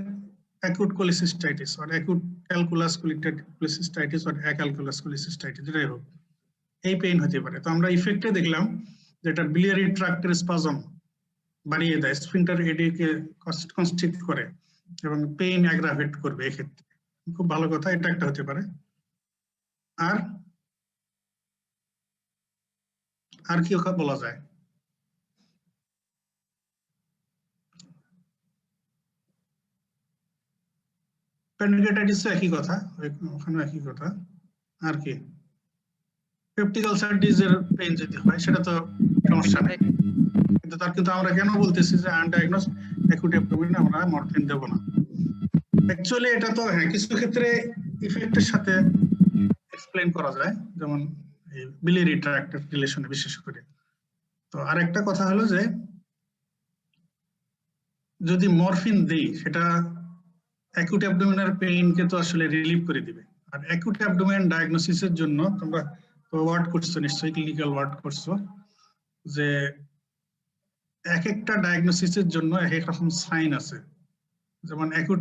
Acute cholecystitis or acute calculus cholecystitis or acalculous cholecystitis, যেটাই হোক, এই পেইন হতে পারে। তো আমরা ইফেক্টে দেখলাম যেটা biliary ট্র্যাক্টের স্পাজম বাড়িয়ে দেয়, স্ফিনক্টার এডিকে কনস্ট্রিক্ট করে এবং পেইন অ্যাগ্রাভেট করবে। এক্ষেত্রে খুব ভালো কথা, এটা একটা হতে পারে। আর কি বলা যায়? প্যানক্রিয়াটাইটিসও একই কথা, ওখানে একই কথা। আর কি? পেপটিক আলসার ডিজিজের পেইন যদি হয় সেটা তো সমস্যা নেই, কিন্তু আমরা কেন বলতেছি যে আনডায়াগনোজড অ্যাকিউট অ্যাবডোমেনে আমরা মরফিন দেব না? অ্যাকচুয়ালি এটা তো হ্যাঁ কিছু ক্ষেত্রে ইফেক্টের সাথে এক্সপ্লেইন করা যায়, যেমন এই biliary ট্র্যাক্টের রিলেশনে বিশেষ করে। তো আরেকটা কথা হলো যে যদি মরফিন দেই সেটা অ্যাকিউট অ্যাবডোমিনাল পেইনকে তো আসলে রিলিভ করে দিবে। আর অ্যাকিউট অ্যাবডোমেন ডায়াগনোসিসের জন্য তোমরা ওয়ার্ড করছো নিশ্চয়ই, ক্লিনিক্যাল ওয়ার্ড করছো, যে এক একটা ডায়াগনোসিসের জন্য এক এক রকম সাইন আছে। যেমন অ্যাকিউট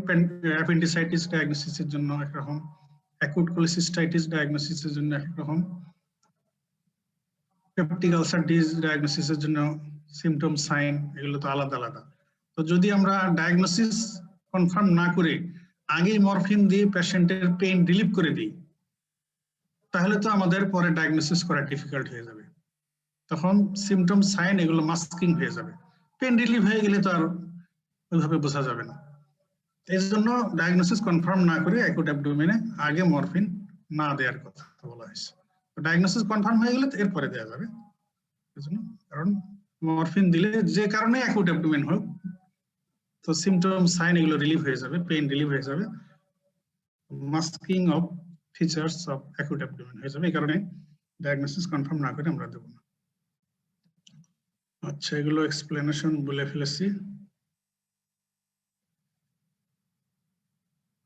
অ্যাপেন্ডিসাইটিস ডায়াগনোসিসের জন্য একরকম, অ্যাকিউট কোলেসিস্টাইটিস ডায়াগনোসিসের জন্য একরকম, পেপটিক আলসার ডিজিজ ডায়াগনোসিসের জন্য সিমটম সাইন এগুলো তো আলাদা আলাদা। তো যদি আমরা ডায়াগনোসিস কনফার্ম না করে আগেই মরফিন দিয়ে পেশেন্টের পেইন রিলিভ করে দিই, তাহলে তো আমাদের পরে ডায়াগনোসিস করা ডিফিকাল্ট হয়ে যাবে। তখন সিমটম সাইন এগুলো মাস্কিং হয়ে যাবে, পেইন রিলিভ হয়ে গেলে তো আর ওইভাবে বোঝা যাবে না। এই জন্য ডায়াগনোসিস কনফার্ম না করে অ্যাকিউট অ্যাবডোমেনে আগে মরফিন না দেওয়ার কথা বলা হয়েছে। ডায়াগনোসিস কনফার্ম হয়ে গেলে এরপরে দেওয়া যাবে। কারণ মরফিন দিলে যে কারণে অ্যাকিউট অ্যাবডোমেন হোক, তো সিমটম সাইন এগুলো রিলিভ হয়ে যাবে, পেইন রিলিভ হয়ে যাবে, masking of features of acute abdomen হয়ে যাবে। এই কারণে ডায়াগনোসিস কনফার্ম না করে আমরা দেব না। আচ্ছা, এগুলো এক্সপ্লেনেশন বলে ফেলেছি।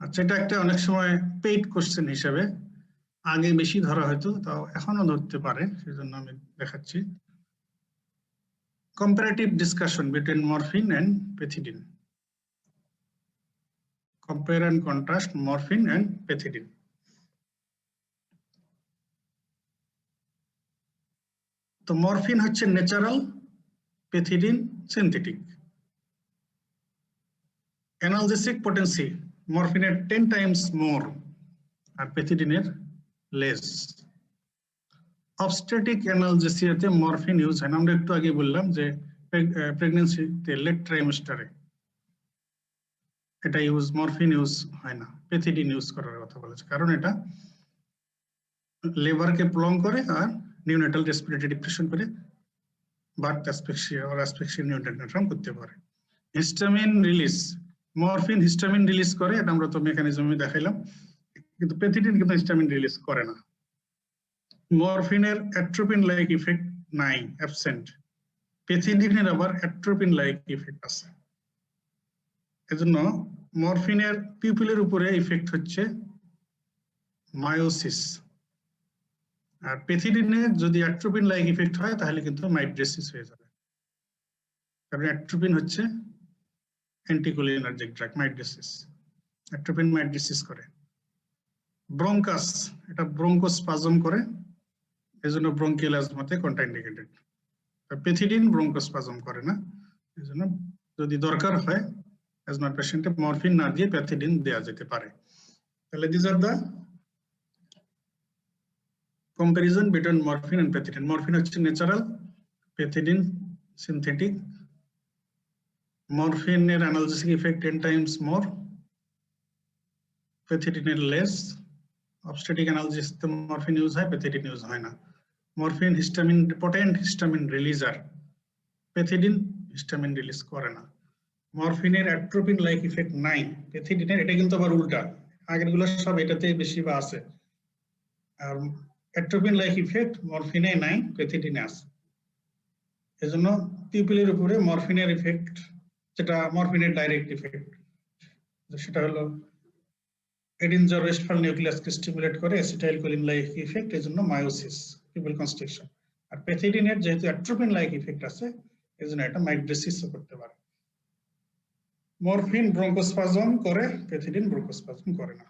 আচ্ছা, এটা একটা অনেক সময় পেইড কোশ্চেন হিসেবে আগে বেশি ধরা হয়তো, তাও এখনো ধরতে পারে, সেজন্য আমি দেখাচ্ছি। Comparative discussion between morphine and pethidine. Compare and contrast morphine and pethidine. তো মরফিন হচ্ছে natural, pethidine synthetic. Analgesic potency মরফিনের 10 টাইমস মোর আর পেথিডিনের লেস। অবস্টেট্রিক অ্যানালজেসিয়াতে মরফিন ইউজ হয় না। আমরা একটু আগে বললাম যে প্রেগন্যান্সিতে লেট ট্রাইমেস্টারে এটা মরফিন ইউজ হয় না, পেথিডিন ইউজ করার কথা বলেছে, কারণ এটা লেবারকে প্রলং করে আর নিউনেটাল রেসপিরেটরি ডিপ্রেশন করে birth asphyxia or asphyxia neonatal করতে পারে। Histamine release, morphine histamine release করে, এটা আমরা তো মেকানিজমে দেখাইলাম, কিন্তু পেথিডিন কিন্তু হিস্টামিন রিলিজ করে না। মরফিনের অ্যাট্রোপিন লাইক ইফেক্ট নাই, অ্যাবসেন্ট। পেথিডিনের আবার অ্যাট্রোপিন লাইক ইফেক্ট আছে। এজন্য মরফিনের পিউপিলের উপরে ইফেক্ট হচ্ছে মায়োসিস, আর পেথিডিনের যদি অ্যাট্রোপিন লাইক ইফেক্ট হয় তাহলে কিন্তু মাইড্রেসিস হয়ে যাবে, কারণ অ্যাট্রোপিন হচ্ছে অ্যান্টিকোলিনার্জিক ড্রাগ। মাইড্রেসিস, অ্যাট্রোপিন মাইড্রেসিস করে। ব্রঙ্কাস, এটা ব্রঙ্কোস্পাজম করে, এজন্য ব্রঙ্কিয়াল অ্যাজমাতে কন্ট্রাইন্ডিকেটেড। পেথিডিন ব্রঙ্কোস্পাজম করে না, এজন্য যদি দরকার হয় অ্যাজমা পেশেন্টে মরফিন না দিয়ে পেথিডিন দেওয়া যেতে পারে। তাহলে this are the comparison between morphine and pethidine. Morphine হচ্ছে ন্যাচারাল, পেথিডিন সিনথেটিক। মরফিনের অ্যানালজেসিক ইফেক্ট 10 টাইমস মোর, পেথিডিনের লেস। অবস্টেটিক অ্যানালজেসিসে মরফিন ইউজ হয়, পেথিডিন ইউজ হয় না। Morphine histamine potent histamine releaser, pethidine histamine release করে না। মরফিনের অ্যাট্রোপিন লাইক ইফেক্ট নাই, পেথিডিনের। এটা কিন্তু আবার উল্টা, আগেরগুলো সব এটাতে বেশি বা আছে, আর অ্যাট্রোপিন লাইক ইফেক্ট মরফিনে নাই, প্যাথিডিনে আছে। এজন্য পিপলের উপরে মরফিনের ইফেক্ট, যেটা মরফিনের ডাইরেক্ট ইফেক্ট, সেটা হলো এডিনজার ওয়েস্টফাল নিউক্লিয়াসকে স্টিমুলেট করে, অ্যাসিটাইলকোলিন লাইক ইফেক্ট, এজন্য মায়োসিস, পিপল কনস্ট্রিকশন। আর প্যাথিডিনের যেহেতু অ্যাট্রোপিন লাইক ইফেক্ট আছে, এজন্য এটা মাইগ্রেসিসও করতে পারে। মরফিন ব্রঙ্কোস্পাজম করে, প্যাথিডিন ব্রঙ্কোস্পাজম করে না।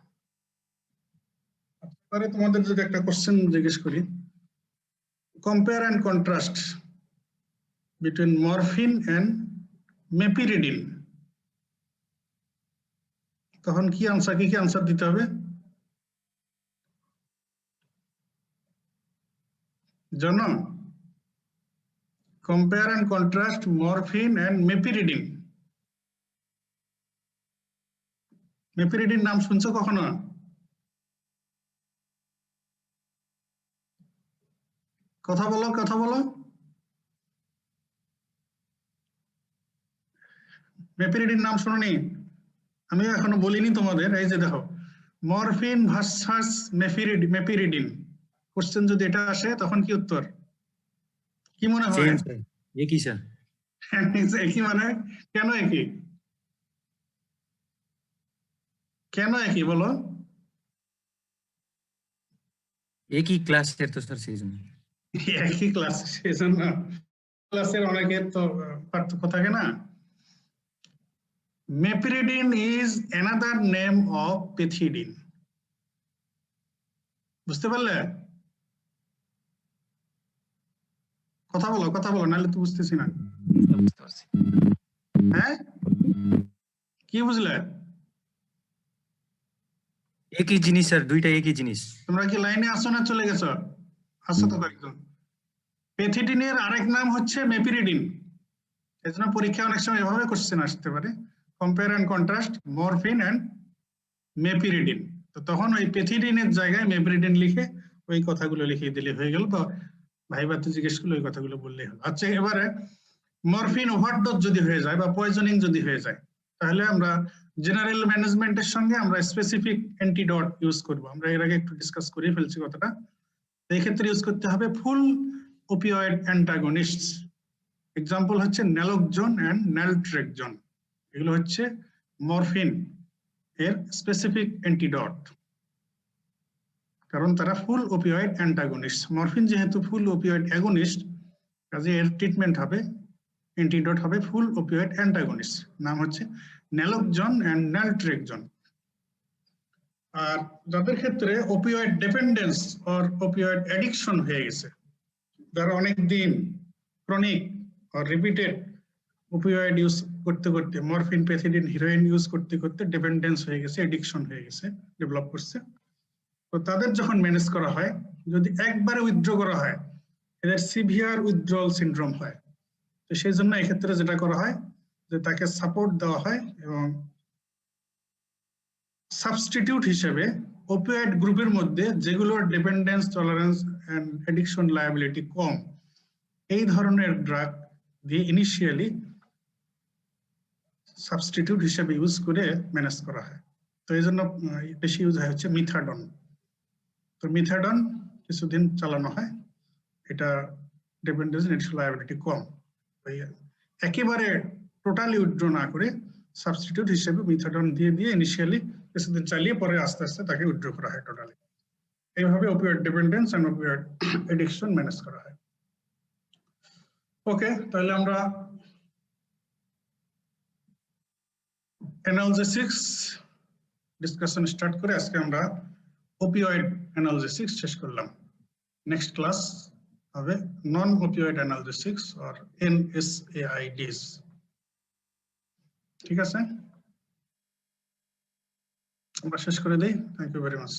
তাহলে তোমাদের যদি একটা কোশ্চেন জিজ্ঞেস করি, compare and contrast between morphine and meperidine, তখন কি আনসার দিতে হবে? জানো, compare and contrast morphine and meperidine. Meperidine নাম শুনছো কখনো? কথা বলো, কথা বলো। মেপিরিডিন নাম শুনোনি? আমি এখনো বলিনি তোমাদের। এই যে দেখো, মরফিন ভার্সাস মেপিরিডিন, কোশ্চেন যদি এটা আসে তখন কি উত্তর? কি মনে হয়? একই স্যার। একই মানে কেন একই? কেন একই বলো? একই ক্লাসের তো স্যার, সেই জন্য। একই ক্লাস, সেই জন্য। ক্লাসের অনেকের তো পার্থক্য থাকে না। মেপিরিডিন is another name of pethidine. বুঝতে পারলে? কথা বলো, কথা বলো, নাহলে তো বুঝতেছি না। বুঝতে পারছি। হ্যাঁ, কি বুঝলে? একই জিনিস স্যার, দুইটা একই জিনিস। তোমরা কি লাইনে আসো না চলে গেছো? আসো তো কয়েকজন। প্যাথিডিনের আরেক নাম হচ্ছে মেপিরিডিন। এজন্য পরীক্ষা অনেক সময় এভাবে কোশ্চেন আসতে পারে, compare and contrast morphine and meperidine. তো তখন ওই প্যাথিডিনের জায়গায় মেপিরিডিন লিখে ওই কথাগুলো লিখিয়ে দিলে হয়ে গেল। বা ভাইবাতে জিজ্ঞেস করলে ওই কথাগুলো বললেই হলো। আচ্ছা, এবারে মরফিন ওভারডোজ যদি হয়ে যায় বা পয়জনিং যদি হয়ে যায়, তাহলে আমরা জেনারেল ম্যানেজমেন্টের সঙ্গে আমরা স্পেসিফিক অ্যান্টিডট ইউজ করব। আমরা এর আগে একটু ডিসকাস করে ফেলছি কথাটা। এই ক্ষেত্রে ইউজ করতে হবে ফুল ওপিওয়েড অ্যান্টাগনিস্টস। এক্সাম্পল হচ্ছে ন্যালোকজন এন্ড ন্যালট্রেকজন। এগুলো হচ্ছে মরফিন এর স্পেসিফিক অ্যান্টিডট, কারণ তারা ফুল ওপিওয়েড অ্যান্টাগনিস্ট। মরফিন যেহেতু ফুল ওপিওয়েড অ্যাগনিস্ট, কাজে এর ট্রিটমেন্ট হবে, অ্যান্টিডট হবে ফুল ওপিওয়েড অ্যান্টাগনিস্ট, নাম হচ্ছে ন্যালোকজন এন্ড ন্যালট্রেকজন। আর যাদের ক্ষেত্রে opioid dependence or opioid addiction হয়ে গেছে, যারা অনেক দিন chronic or repeated opioid use করতে করতে, মরফিন, প্যাথিডিন, হিরোইন ইউজ করতে করতে ডিপেন্ডেন্স হয়ে গেছে, এডিকশন হয়ে গেছে, ডেভেলপ করছে, তো তাদের যখন ম্যানেজ করা হয়, যদি একবারে উইথড্র করা হয়, এদের সিভিয়ার উইথড্রল সিনড্রোম হয়। তো সেই জন্য এক্ষেত্রে যেটা করা হয় যে তাকে সাপোর্ট দেওয়া হয় এবং সাবস্টিটিউট হিসেবে ওপিওয়েড গ্রুপের মধ্যে যেগুলোর dependence, tolerance and addiction liability কম, এই ধরনের ড্রাগ দিয়ে ইনিশিয়ালি সাবস্টিটিউট হিসেবে ইউজ করে ম্যানেজ করা হয়। তো এই জন্য বেশি ইউজ হয় হচ্ছে মিথাডন। তো মিথাডন কিছুদিন চালানো হয়, এটা ডিপেন্ডেন্স অ্যাডিকশন লায়াবিলিটি কম। একেবারে টোটালি উইথড্র না করে সাবস্টিটিউট হিসেবে মিথাডন দিয়ে দিয়ে ইনিশিয়ালি কিছুদিন চালিয়ে পরে আস্তে আস্তে তাকে উইথড্র করা হয় টোটালি। এইভাবে opioid dependence and opioid addiction manage করা হয়। ওকে, তাহলে আমরা অ্যানালজেসিক্স ডিসকাশন স্টার্ট করে আজকে আমরা ওপিওয়েড অ্যানালজেসিক্স শেষ করলাম। নেক্সট ক্লাস হবে non opioid analgesics or NSAIDs। ঠিক আছে, আমরা শেষ করে দিই। Thank you very much.